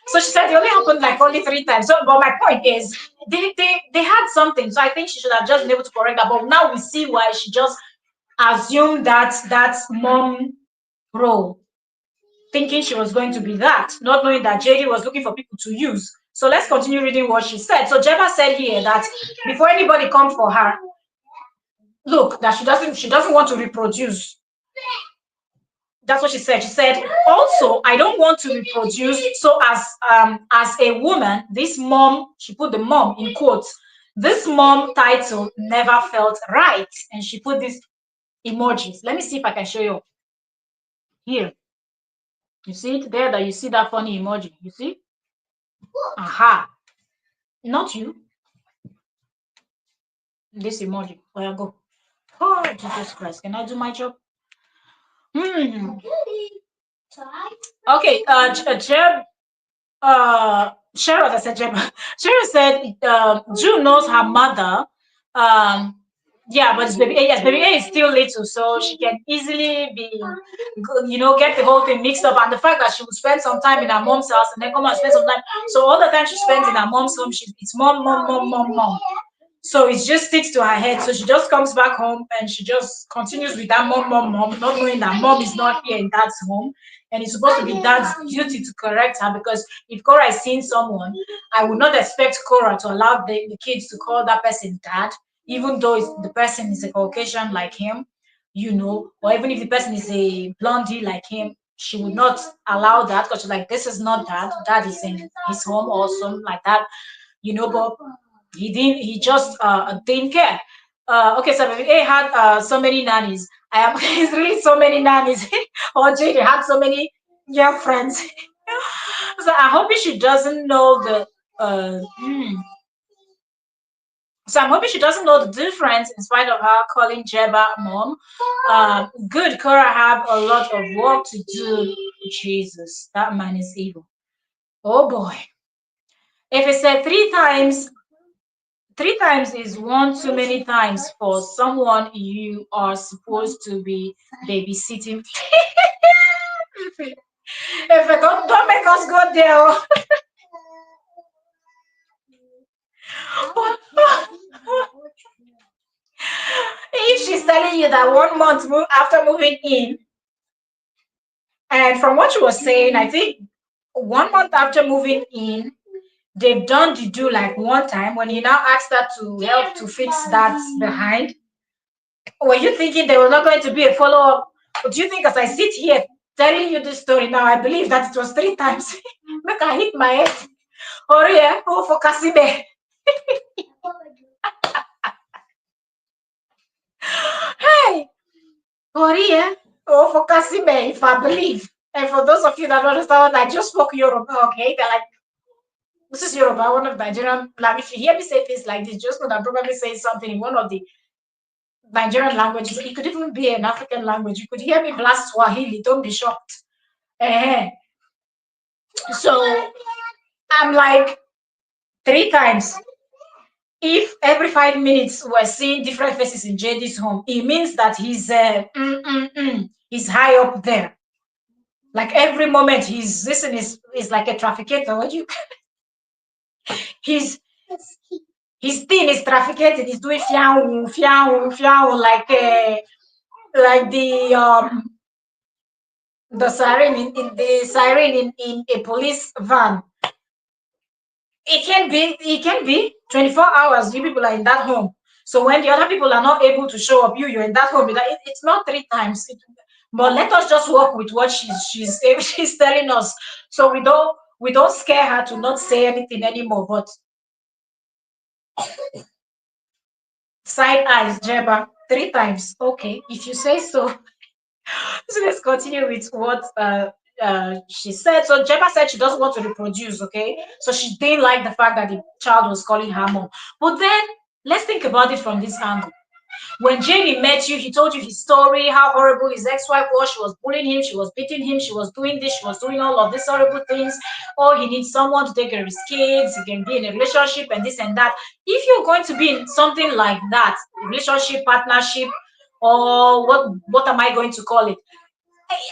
So she said it only happened like only 3 times. So, but my point is, they had something. So I think she should have just been able to correct that. But now we see why she just assumed that mom role, thinking she was going to be that, not knowing that JD was looking for people to use. So let's continue reading what she said. So JEEBA said here that before anybody comes for her, look, that she doesn't want to reproduce. That's what she said. She said, also, I don't want to reproduce. So as a woman, this mom, she put the mom in quotes, this mom title never felt right. And she put these emojis. Let me see if I can show you here. You see it there, that you see that funny emoji. You see? Aha. Not you. This emoji. Where I go? Oh, Jesus Christ. Can I do my job? Hmm. Okay, Jeb, Cheryl, I said Jeb. Cheryl said June knows her mother. Um, yeah, but it's baby A. Yes, baby A is still little, so she can easily be, get the whole thing mixed up. And the fact that she would spend some time in her mom's house and then come and spend some time. So all the time she spends in her mom's home, it's mom, mom, mom, mom, mom. So it just sticks to her head. So she just comes back home and she just continues with that mom, mom, mom, not knowing that mom is not here in dad's home. And it's supposed to be dad's duty to correct her, because if Cora is seeing someone, I would not expect Cora to allow the kids to call that person dad, even though the person is a Caucasian like him, or even if the person is a blondie like him, she would not allow that, because she's like, this is not dad. Dad is in his home or something like that, but he just didn't care. Okay, so baby A had so many nannies. I am it's really so many nannies. Or Jade had so many girlfriends. So I hope she doesn't know the so I'm hoping she doesn't know the difference in spite of her calling JEEBA mom. Good, Cora have a lot of work to do. Jesus, that man is evil. Oh boy. If it said 3 times, 3 times is one too many times for someone you are supposed to be babysitting. If it don't make us go there. If she's telling you that 1 month after moving in, and from what she was saying, I think 1 month after moving in, they've done the do like one time when he now asked her to help to fix that behind. Were you thinking there was not going to be a follow-up? Do you think as I sit here telling you this story now, I believe that it was 3 times? Make I hit my head. Oh yeah, oh for Kasibe. Hey, oh yeah, oh for Kasibe, if I believe. And for those of you that don't understand, I just spoke Yoruba, okay? They're like, this is Yoruba, one of Nigerian. Like, if you hear me say things like this, just know that I'm probably saying something in one of the Nigerian languages. It could even be an African language. You could hear me blast Swahili. Don't be shocked. Eh. So I'm like 3 times. If every 5 minutes we're seeing different faces in JD's home, it means that he's high up there. Like every moment he's listen is like a trafficator. What you he's his thing is trafficating. He's doing fiao fiao fiao like the siren in a police van. It can be 24 hours. You people are in that home. So when the other people are not able to show up, you're in that home. It's not 3 times. But let us just work with what she's telling us. So we don't scare her to not say anything anymore. But side eyes, Jeba, 3 times. Okay, if you say so. So let's continue with what she said. So Jeba said she doesn't want to reproduce, okay? So she didn't like the fact that the child was calling her mom. But then let's think about it from this angle. When Jamie met you, he told you his story, how horrible his ex-wife was. She was bullying him, she was beating him, she was doing this, she was doing all of these horrible things. Oh, he needs someone to take care of his kids, he can be in a relationship and this and that. If you're going to be in something like that, relationship, partnership, or what am I going to call it?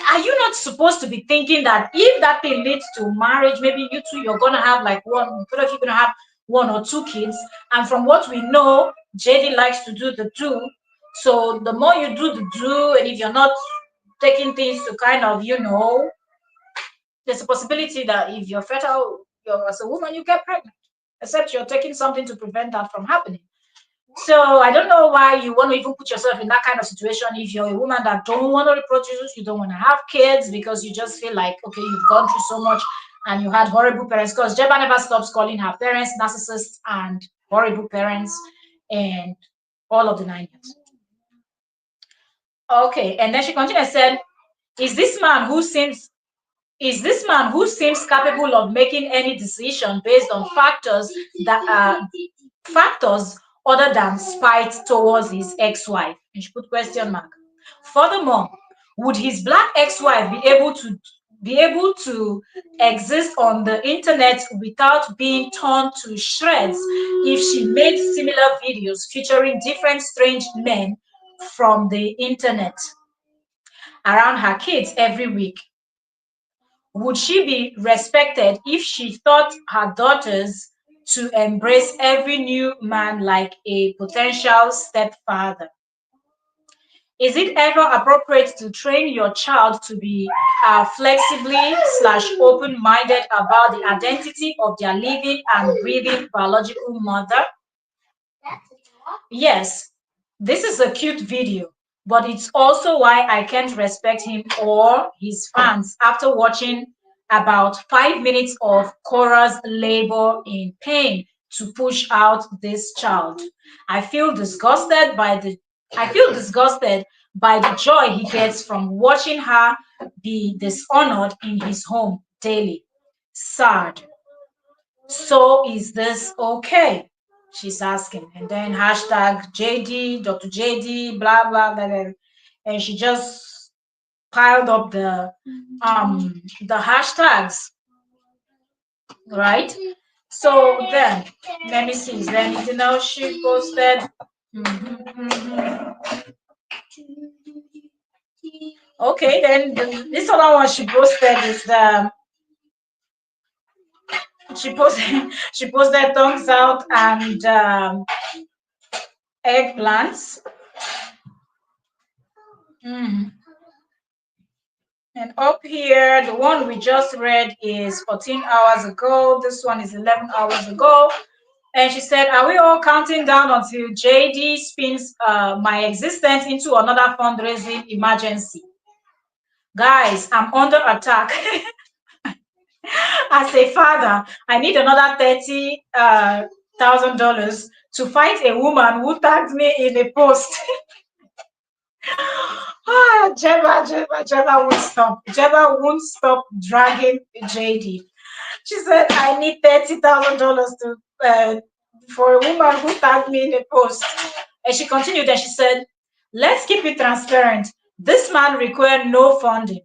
Are you not supposed to be thinking that if that thing leads to marriage, maybe you two, you're gonna have like both of you gonna have 1 or 2 kids, and from what we know, JD likes to do the do. So the more you do the do, and if you're not taking things to kind of, there's a possibility that if you're fertile, as a woman, you get pregnant. Except you're taking something to prevent that from happening. So I don't know why you want to even put yourself in that kind of situation if you're a woman that don't want to reproduce, you don't want to have kids because you just feel like, okay, you've gone through so much and you had horrible parents. Because Jeba never stops calling her parents narcissists and horrible parents and all of the 9 years. Okay, and then she continued and said, is this man who seems capable of making any decision based on factors other than spite towards his ex-wife? And she put question mark. Furthermore, would his black ex-wife be able to exist on the internet without being torn to shreds if she made similar videos featuring different strange men from the internet around her kids every week? Would she be respected if she taught her daughters to embrace every new man like a potential stepfather? Is it ever appropriate to train your child to be flexibly / open-minded about the identity of their living and breathing biological mother? Yes, this is a cute video, but it's also why I can't respect him or his fans after watching about 5 minutes of Cora's labor in pain to push out this child. I feel disgusted by the joy he gets from watching her be dishonored in his home daily. Sad. So is this okay? She's asking. And then hashtag JD, Dr. JD, blah, blah, blah, blah. And she just piled up the hashtags, right? So then, let me see. Is there anything else she posted? Okay, then this other one she posted is she posted thumbs out and eggplants. And up here, the one we just read is 14 hours ago. This one is 11 hours ago. And she said, are we all counting down until JD spins my existence into another fundraising emergency? Guys, I'm under attack. As a father, I need another $30,000 to fight a woman who tagged me in a post. Jeba won't stop. Jeba won't stop dragging JD. She said, I need $30,000 for a woman who tagged me in a post. And she continued and she said, Let's keep it transparent. This man required no funding.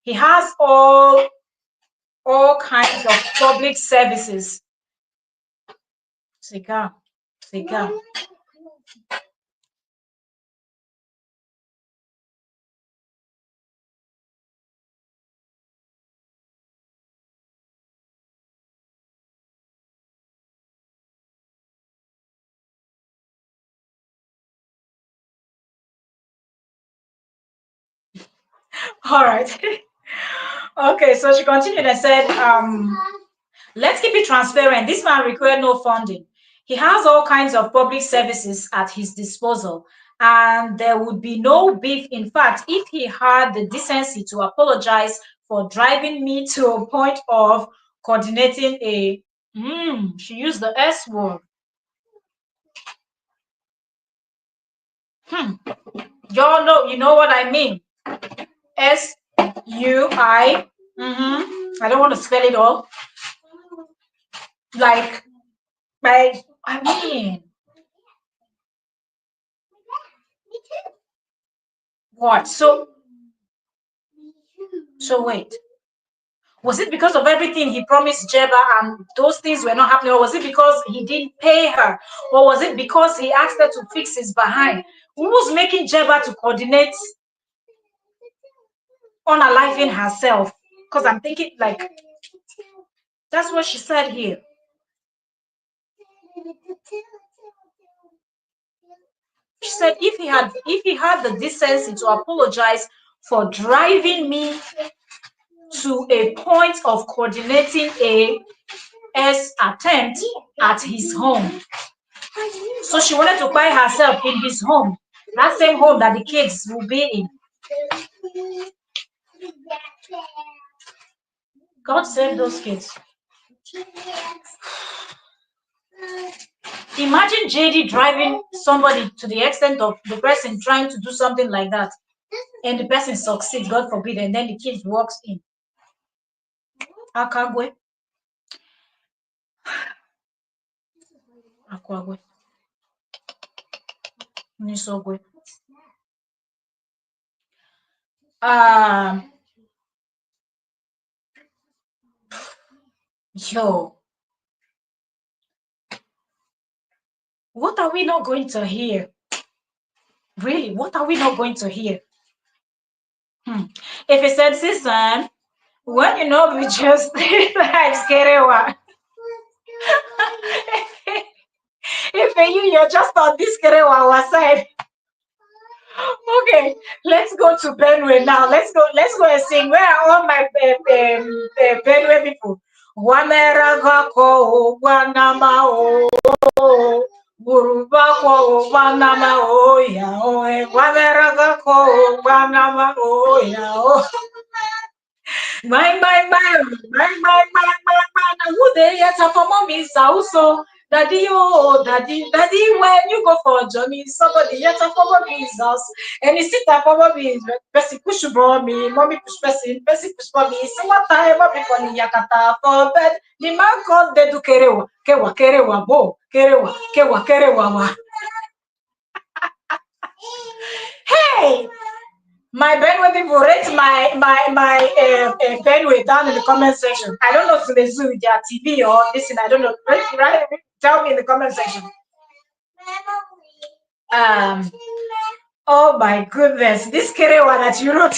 He has all kinds of public services. Cigar, cigar. All right. Okay, so she continued and said, let's keep it transparent. This man required no funding. He has all kinds of public services at his disposal, and there would be no beef. In fact, if he had the decency to apologize for driving me to a point of coordinating a, she used the S word. Hmm, y'all know, you know what I mean. SUI. I don't want to spell it all. Like, I mean, what? So wait. Was it because of everything he promised Jeba and those things were not happening? Or was it because he didn't pay her? Or was it because he asked her to fix his behind? Who was making Jeba to coordinate unaliving herself? Because I'm thinking, like, that's what she said here. She said if he had the decency to apologize for driving me to a point of coordinating a S attempt at his home. So she wanted to buy herself in his home, that same home that the kids will be in. God save those kids. Imagine JD driving somebody to the extent of the person trying to do something like that, and the person succeeds, God forbid, and then the kid walks in. Akagwe. Akwagwe. Nisogwe. Um, yo, what are we not going to hear? Really, what are we not going to hear? If he said, "Sister, when you know we just like skerewa." If you're just on this skerewa side. Okay, let's go to Benue now. Let's go and sing. Where are all my Benue people? Wameragako wanama o Burubako wanama o ya o Wameragako wanama o ya o my, who they yet for mommy also. Daddy, oh, daddy, when you go for a journey, somebody yet for mommy is us. And you sit up for mommy, Bessie push me, mommy push push mommy. So what time, mommy for the yakata for bed? The man called the do kerewa, bo, kerewa, wa. Hey! My Benue people rate my Benue down in the comment section. I don't know if they do with their TV or this, and I don't know. Right? Tell me in the comment section. Um. Oh my goodness, this Kerewa that you wrote.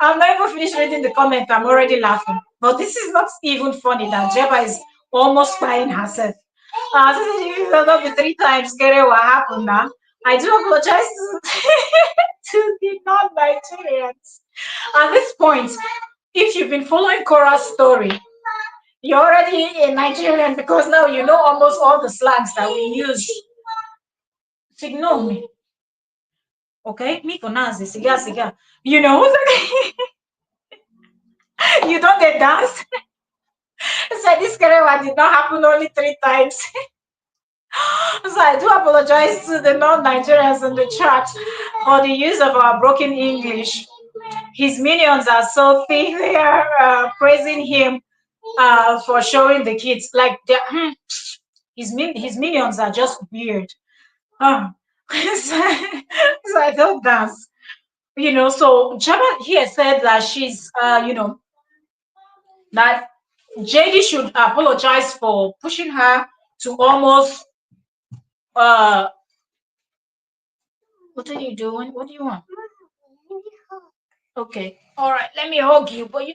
I'm not even finished reading the comment. I'm already laughing. But this is not even funny that Jeba is almost crying herself. This is not the 3 times Kerewa happened now. I do apologize to, to the non-Nigerians. At this point, if you've been following Cora's story, you're already a Nigerian because now you know almost all the slangs that we use. Ignore me. Okay? Me for now, cigar. You know, you don't get dance. So this Kerewa did not happen only 3 times. So I do apologize to the non-Nigerians in the chat for the use of our broken English. His minions are so thick, they are praising him for showing the kids. Like his minions are just weird. Um, so I thought that's, so Jabba here said that she's, that JD should apologize for pushing her to almost, uh, what are you doing? What do you want? Okay, all right, let me hug you, but you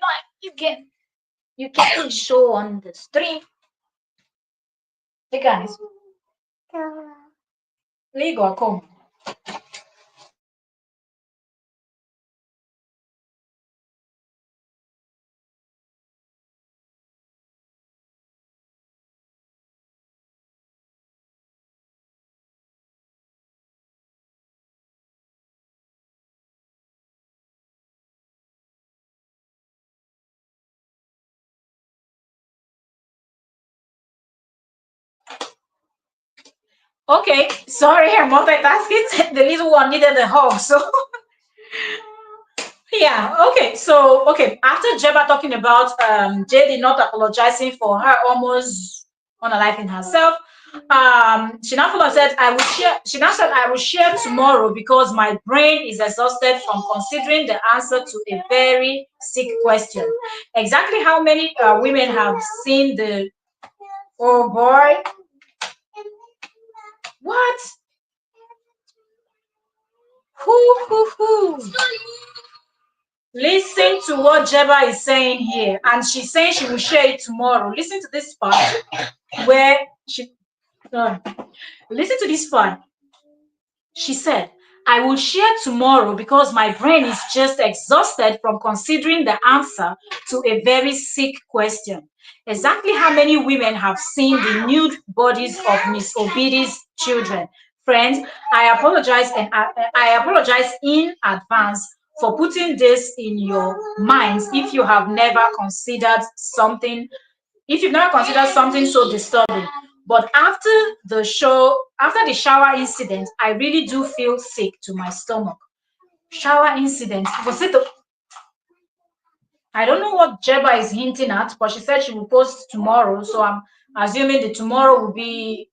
can show on the stream. Hey guys, Lego, come. Okay, sorry, I'm multitasking. The little one needed a hug, so yeah. Okay, so after Jeba talking about JD not apologizing for her almost unaliving herself, she now followed said, "I will share." She now said, "I will share tomorrow because my brain is exhausted from considering the answer to a very sick question. Exactly how many women have seen the? Oh boy, what? Who? Listen to what Jeba is saying here, and she's saying she will share it tomorrow. Listen to this part where she. Uh, listen to this part. She said, I will share tomorrow because my brain is just exhausted from considering the answer to a very sick question. Exactly how many women have seen the nude bodies of Miss Obidi's children? Friends, I apologize and I apologize in advance for putting this in your minds if you've never considered something so disturbing. But after the shower incident, I really do feel sick to my stomach. Shower incident. I don't know what Jeba is hinting at, but she said she will post tomorrow. So I'm assuming the tomorrow will be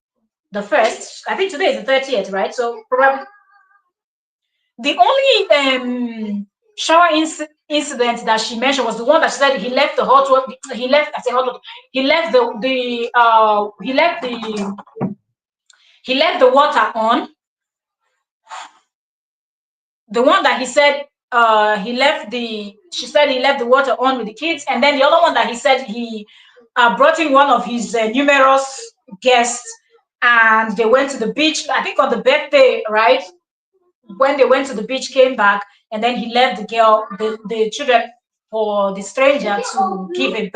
the first. I think today is the 30th, right? So probably the only shower incident that she mentioned was the one that she said he left the hot water. He left. I say hot water. He left the water on. The one that he said she said he left the water on with the kids, and then the other one that he said he brought in one of his numerous guests, and they went to the beach. I think on the birthday, right? When they went to the beach, came back, and then he left the children for the stranger to give a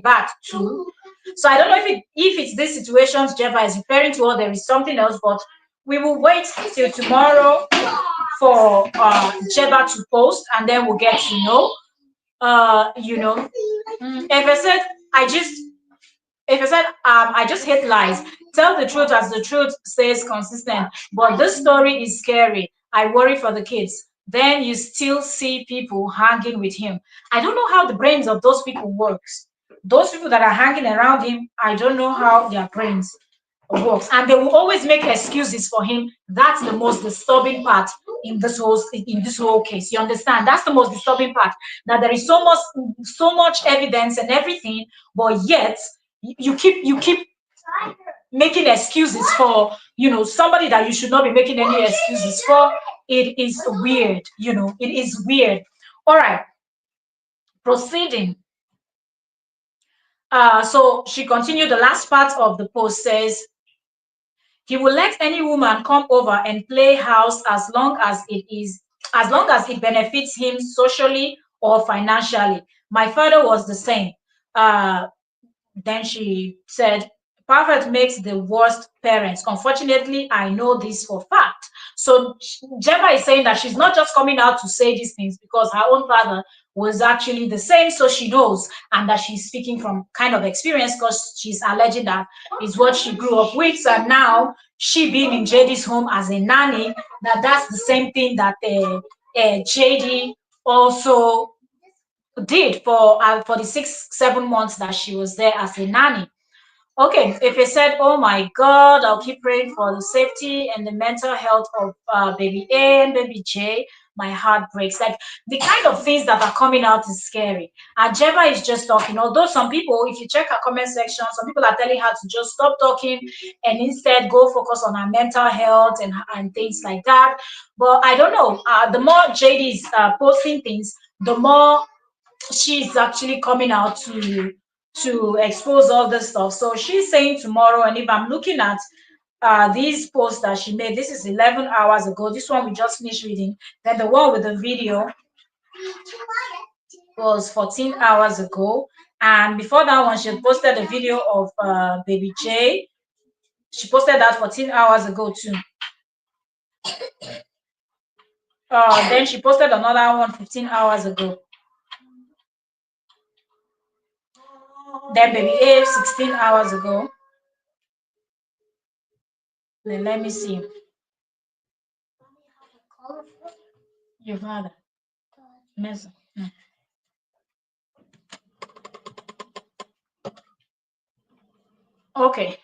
bath to. So I don't know if it's these situations Jeva is referring to, or there is something else, but we will wait till tomorrow for Jeba to post, and then we'll get to know. If I said I just if I said I just hate lies, tell the truth as the truth stays consistent. But this story is scary. I worry for the kids. Then you still see people hanging with him. I don't know how the brains of those people works. Those people that are hanging around him, I don't know how their brains works, and they will always make excuses for him. That's the most disturbing part in this whole case. You understand? That's the most disturbing part. That there is so much evidence and everything, but yet you keep making excuses for somebody that you should not be making any excuses for. It is weird. It is weird. All right, proceeding. So she continued. The last part of the post says, he will let any woman come over and play house as long as it benefits him socially or financially. My father was the same. Uh, then she said, Perfect makes the worst parents. Unfortunately, I know this for fact. So Jemma is saying that she's not just coming out to say these things because her own father was actually the same, so she knows, and that she's speaking from kind of experience because she's alleging that is what she grew up with. So now she being in JD's home as a nanny, that's the same thing that JD also did for the 6-7 months that she was there as a nanny. Okay, if it said, oh my God, I'll keep praying for the safety and the mental health of baby A and baby J, my heart breaks. Like the kind of things that are coming out is scary. And JEEBA is just talking. Although some people, if you check her comment section, some people are telling her to just stop talking and instead go focus on her mental health and things like that. But I don't know. The more JD is posting things, the more she's actually coming out to expose all this stuff. So she's saying tomorrow, and if I'm looking at these posts that she made, this is 11 hours ago. This one we just finished reading. Then the one with the video was 14 hours ago. And before that one, she posted a video of baby J. She posted that 14 hours ago too. Then she posted another one 15 hours ago. Then baby A 16 hours ago. Then let me see. Your father. Mesa. Okay.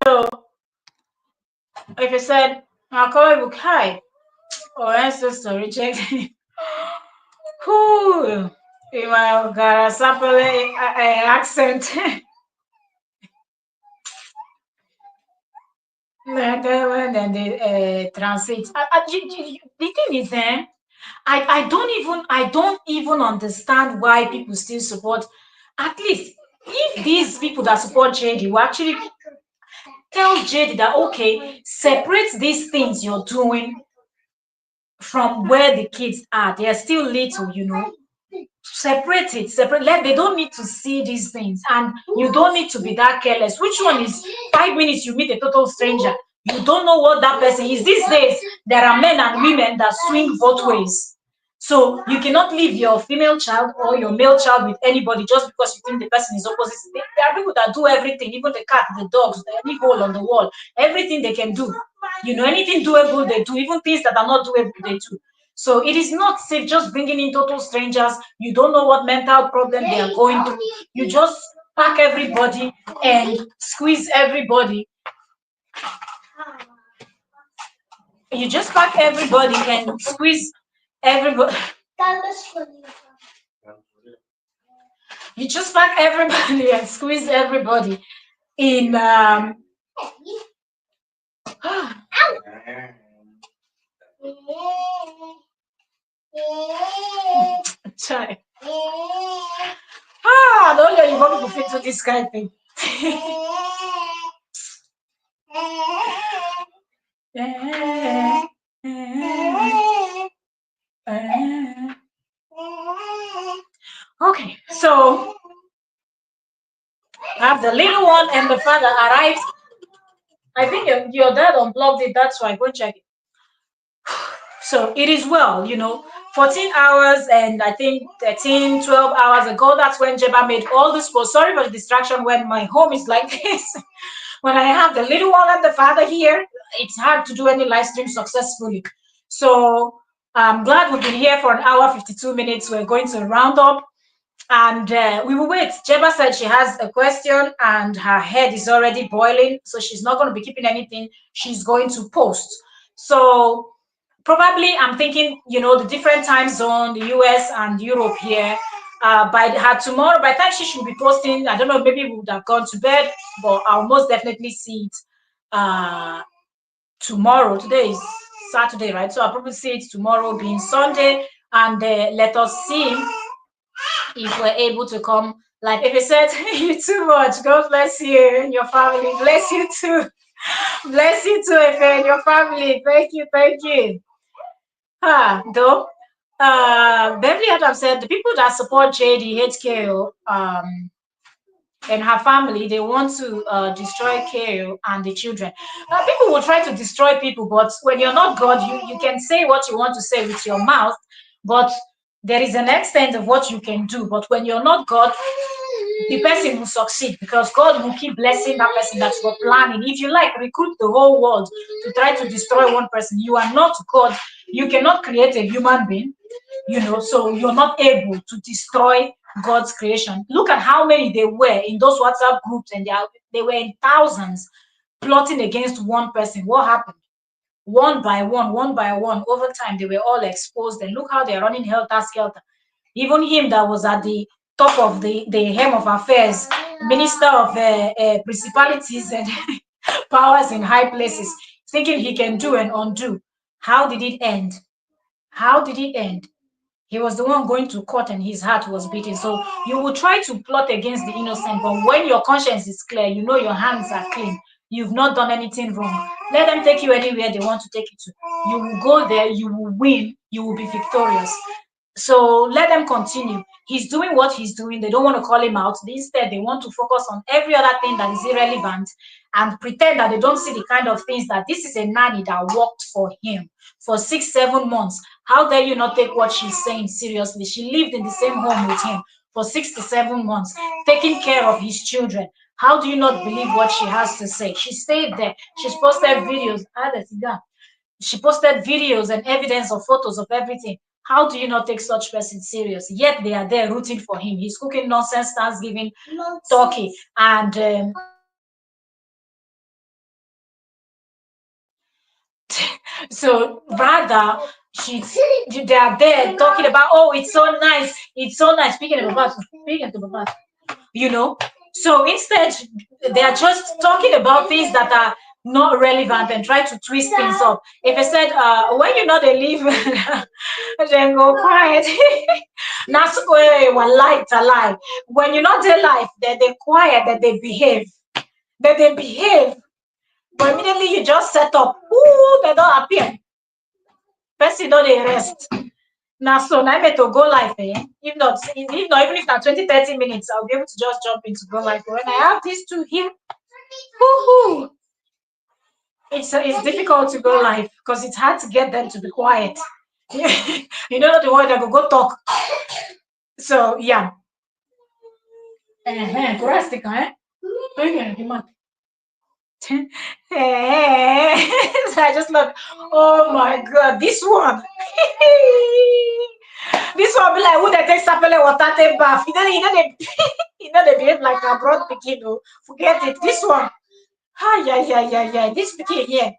So if you said I'll call you hi or ancestor rejected who in my Garasapale accent. Then they translate. The thing is, I don't even understand why people still support. At least if these people that support JD will actually tell JD that okay, separate these things you're doing from where the kids are. They are still little, you know. Separate it, separate. Let they don't need to see these things, and you don't need to be that careless. Which one is 5 minutes you meet a total stranger? You don't know what that person is. These days, there are men and women that swing both ways. So you cannot leave your female child or your male child with anybody just because you think the person is opposite. There are people that do everything, even the cat, the dogs, any hole on the wall, everything they can do. You know, anything doable they do, even things that are not doable they do. So it is not safe just bringing in total strangers. You don't know what mental problem they are going through. You just pack everybody and squeeze everybody. You just pack everybody and squeeze everybody. You just pack everybody and squeeze everybody in Chai. Don't let you want to fit to this kind of thing. Okay, so I have the little one and the father arrived. I think your dad unplugged it, that's why. Go check it. So it is well, you know, 14 hours and I think 13, 12 hours ago, that's when JEEBA made all this posts. Sorry for the distraction when my home is like this. When I have the little one and the father here, it's hard to do any live stream successfully. So I'm glad we've been here for an hour, 52 minutes. We're going to round up. And we will wait. JEEBA said she has a question and her head is already boiling, so she's not going to be keeping anything. She's going to post. So probably I'm thinking, you know, the different time zone, the US and Europe here. By tomorrow, by the time she should be posting, I don't know, maybe we would have gone to bed, but I'll most definitely see it tomorrow. Today is Saturday, right? So I'll probably see it tomorrow being Sunday, and let us see if we're able to come. Like if it said you too much, God bless you and your family. Bless you too. Bless you too, Efe, and your family. Thank you, thank you. Though Beverly Adams said the people that support JD HKO and her family, they want to destroy KO and the children. People will try to destroy people, but when you're not God, you can say what you want to say with your mouth, but there is an extent of what you can do. But when you're not God, the person will succeed because God will keep blessing that person that's got planning. If you like, recruit the whole world to try to destroy one person. You are not God. You cannot create a human being, you know, so you're not able to destroy God's creation. Look at how many they were in those WhatsApp groups, and they were in thousands plotting against one person. What happened? One by one, over time, they were all exposed. And look how they're running helter skelter. Even him that was at the top of the hem of affairs, minister of principalities and powers in high places, thinking he can do and undo. How did it end? How did it end? He was the one going to court and his heart was beating. So you will try to plot against the innocent, but when your conscience is clear, you know your hands are clean. You've not done anything wrong. Let them take you anywhere they want to take you to. You will go there, you will win, you will be victorious. So let them continue. He's doing what he's doing. They don't want to call him out. Instead, they want to focus on every other thing that is irrelevant and pretend that they don't see the kind of things that this is a nanny that worked for him for 6-7 months. How dare you not take what she's saying seriously? She lived in the same home with him for 6 to 7 months, taking care of his children. How do you not believe what she has to say? She stayed there. She's posted videos. She posted videos and evidence of photos of everything. How do you not take such person serious? Yet they are there rooting for him. He's cooking nonsense Thanksgiving turkey, and so rather they are there talking about, oh, it's so nice, it's so nice. Speaking to Baba, you know. So instead, they are just talking about things that are not relevant and try to twist things up. If I said, when you know they leave, then go quiet. That's where one light alive. When you know they life, that they quiet, that they behave, that they behave. But immediately you just set up, ooh, they don't appear. Person don't they rest. Now, so now I meant to go live, eh? Even if not 20-30 minutes, I'll be able to just jump into go live. But when I have these two here, woohoo, it's difficult to go live because it's hard to get them to be quiet. You know, not the word I go talk. So yeah. Kurastika, eh? So I just love, oh my god, this one. This one be like, who they take sapele water take bath? They they behave like a broad pikin. Oh, forget it. This one. Ah, yeah. This pikin here.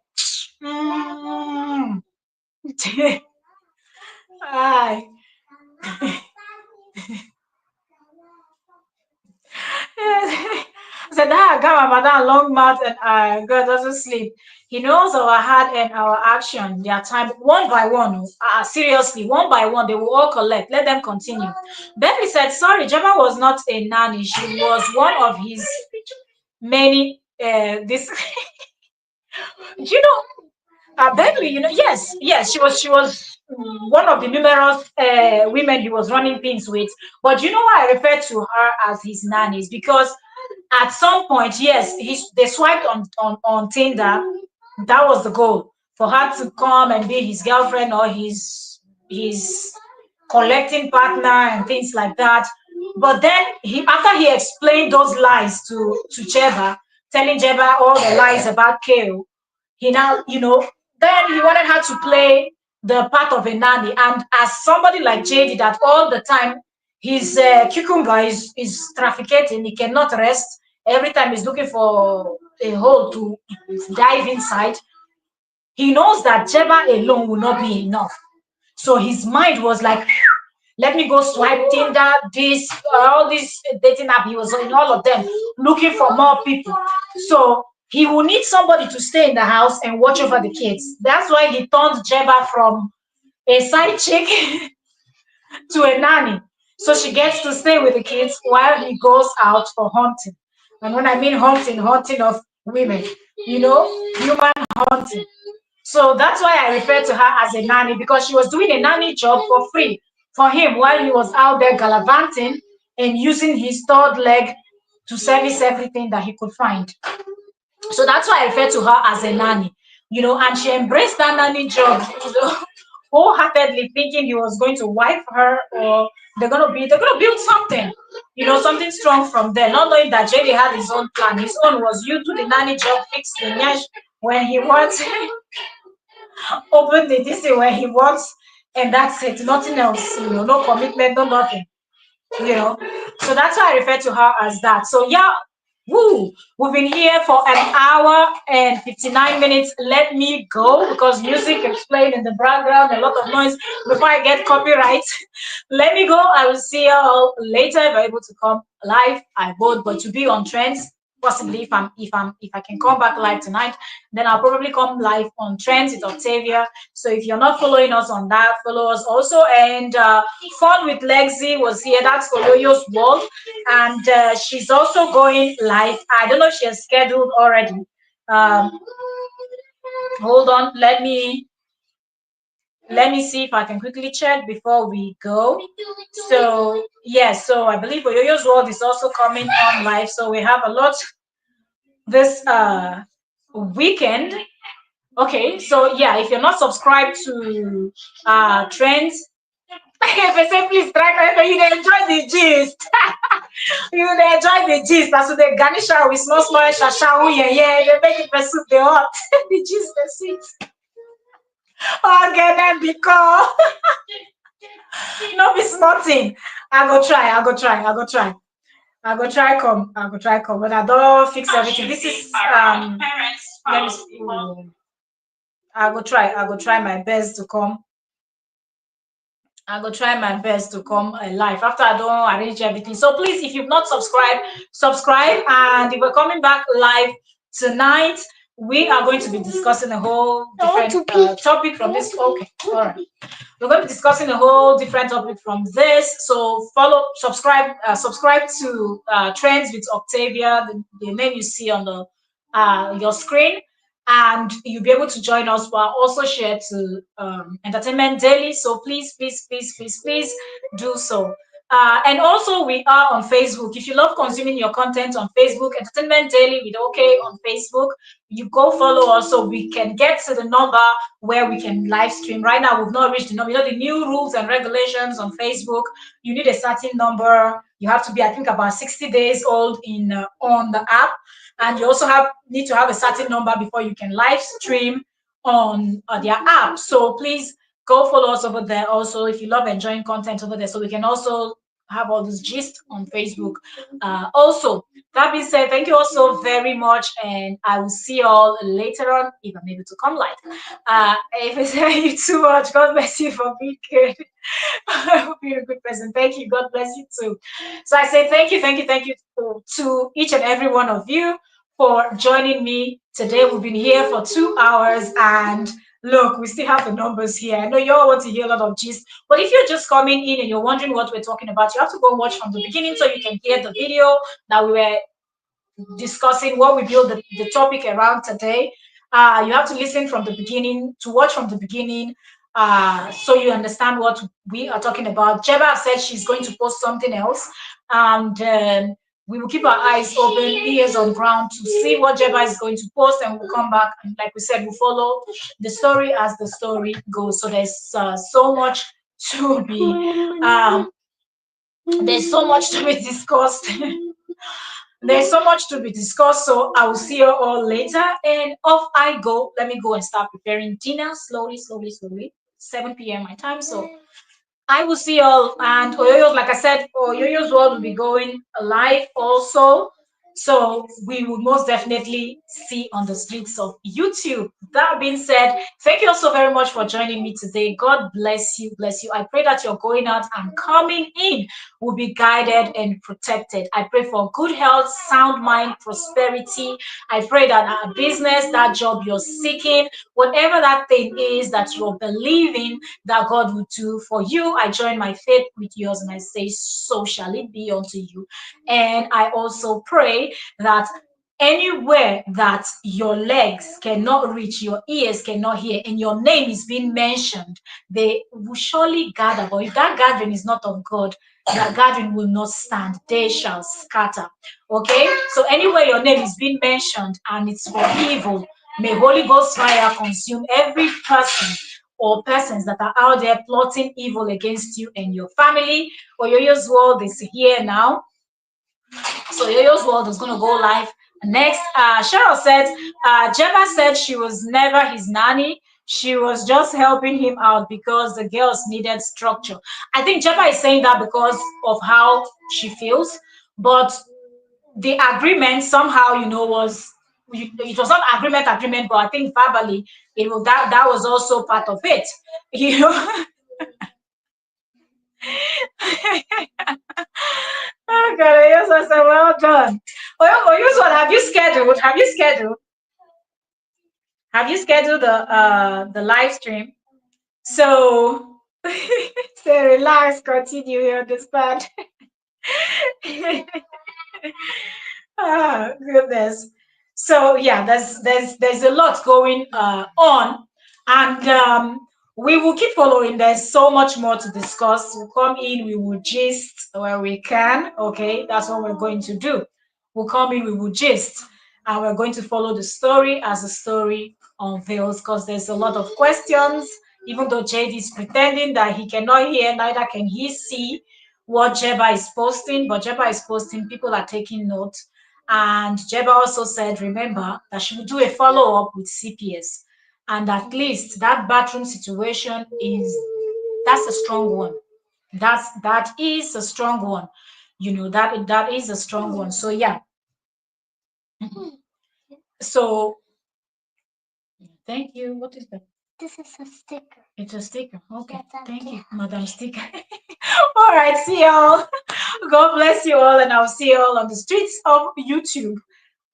Mm. Aye. So that I got my madam long mouth and God doesn't sleep. He knows our heart and our action. Their time one by one. Seriously, one by one, they will all collect. Let them continue. Bentley said, sorry, Jema was not a nanny. She was one of his many this you know Bentley, yes, she was one of the numerous women he was running things with. But you know why I refer to her as his nannies? Because at some point, yes, they swiped on Tinder. That was the goal for her to come and be his girlfriend or his collecting partner and things like that. But then after he explained those lies to Jeba, telling Jeba all the lies about Kale, he now, then he wanted her to play the part of a nanny. And as somebody like JD that all the time his cucumber is trafficating, he cannot rest. Every time he's looking for a hole to dive inside. He knows that Jeba alone will not be enough. So his mind was like, let me go swipe Tinder, all this dating app. He was in all of them looking for more people. So he will need somebody to stay in the house and watch over the kids. That's why he turned Jeba from a side chick to a nanny. So she gets to stay with the kids while he goes out for hunting. And when I mean hunting, hunting of women, human hunting. So that's why I refer to her as a nanny, because she was doing a nanny job for free for him while he was out there gallivanting and using his third leg to service everything that he could find. So that's why I refer to her as a nanny, and she embraced that nanny job, wholeheartedly, thinking he was going to wife her or they're gonna build something, something strong from there, not knowing that JD had his own plan. His own was you do the nanny job, fix the nyash when he wants, open the DC when he wants, and that's it. Nothing else, no commitment, no nothing. you know. So that's why I refer to her as that. So yeah, woo, we've been here for an hour and 59 minutes. Let me go because music is playing in the background, a lot of noise before I get copyright. Let me go. I will see you all later if I'm able to come live. I would, but to be on trends, possibly if I can come back live tonight, then I'll probably come live on trends with Octavia. So if you're not following us on that, follow us also. And Fun with Lexi was here. That's Oyoyo's World, and she's also going live. I don't know if she has scheduled already. Um, Hold on, let me see if I can quickly check before we go. So yes, so I believe Oyoyo's World is also coming on live. So we have a lot this weekend. Okay, so yeah, if you're not subscribed to Trends, if I say please try, you dey enjoy the gist. You dey enjoy the gist. As the garnisher with small small shasha, yeah, yeah, they make it pursue the hot. The gist, the sweet. Okay, then because no be small thing. I go try, I go try, I go try. I go try come, but I don't fix everything. This is let me see. I go try my best to come. I go try my best to come live after I don't arrange everything. So please, if you've not subscribed, subscribe. And if we're coming back live tonight, we are going to be discussing a whole different topic from this. Okay, all right. We're going to be discussing a whole different topic from this. So follow, subscribe to Trends with Octavia, the name you see on the your screen, and you'll be able to join us. But also share to Entertainment Daily. So please, please, please, please, please do so. And also, we are on Facebook. If you love consuming your content on Facebook, Entertainment Daily with OK on Facebook, you go follow us so we can get to the number where we can live stream. Right now, we've not reached the number. You know, the new rules and regulations on Facebook, you need a certain number. You have to be, I think, about 60 days old in on the app. And you also need to have a certain number before you can live stream on their app. So please go follow us over there also if you love enjoying content over there, so we can also have all this gist on Facebook. Also, that being said, thank you all so very much, and I will see you all later on if I'm able to come live. If I say you too much, God bless you for being good. I hope you're a good person. Thank you. God bless you too. So I say thank you, thank you, thank you to each and every one of you for joining me today. We've been here for 2 hours, and look, we still have the numbers here. I know you all want to hear a lot of gist, but if you're just coming in and you're wondering what we're talking about, you have to go watch from the beginning so you can hear the video that we were discussing, what we build the topic around today. You have to listen from the beginning, to watch from the beginning, so you understand what we are talking about. JEEBA said she's going to post something else, and we will keep our eyes open, ears on ground to see what JEEBA is going to post, and we'll come back. And like we said, we'll follow the story as the story goes. So so much to be there's so much to be discussed. There's so much to be discussed, so I will see you all later. And off I go. Let me go and start preparing dinner slowly, slowly, slowly. 7 p.m. my time. So I will see y'all. And Oyoyo's, like I said, Oyoyo's World will be going live also. So we will most definitely see on the streets of YouTube. That being said, thank you all so very much for joining me today. God bless you, bless you. I pray that you're going out and coming in will be guided and protected. I pray for good health, sound mind, prosperity. I pray that our business, that job you're seeking, whatever that thing is that you're believing that God will do for you, I join my faith with yours and I say, so shall it be unto you. And I also pray that anywhere that your legs cannot reach, your ears cannot hear, and your name is being mentioned, they will surely gather. But if that gathering is not of God, that gathering will not stand. They shall scatter. Okay? So anywhere your name is being mentioned and it's for evil, may Holy Ghost fire consume every person or persons that are out there plotting evil against you and your family. Oyoyo's World is here now. So Oyoyo's World is going to go live next. Cheryl said, JEEBA said she was never his nanny. She was just helping him out because the girls needed structure. I think Jeba is saying that because of how she feels, but the agreement somehow, was it was not agreement, but I think verbally that was also part of it. You know. Oh God, yes, I said, well done. Oh, use what? Have you scheduled? Have you scheduled the live stream? So, so relax, continue. You understand? Ah, goodness. So yeah, there's a lot going on, and we will keep following. There's so much more to discuss. We'll come in, we will gist where we can. Okay, that's what we're going to do. We'll come in, we will gist, and we're going to follow the story as the story unveils. Because there's a lot of questions. Even though Jade is pretending that he cannot hear, neither can he see what Jeba is posting, but Jeba is posting. People are taking note. And Jeba also said, remember, that she will do a follow up with CPS. And at least that bathroom situation that's a strong one. That is a strong one. That is a strong one. So yeah. So thank you. What is that? This is a sticker. It's a sticker. Okay. Yes, Thank you, okay. Madam Sticker. All right. See y'all. God bless you all, and I'll see you all on the streets of YouTube.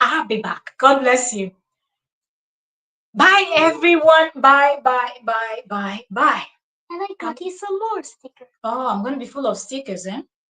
I'll be back. God bless you. Bye, everyone. Bye, bye, bye, bye, bye. And I got you some more stickers. Oh, I'm going to be full of stickers, eh?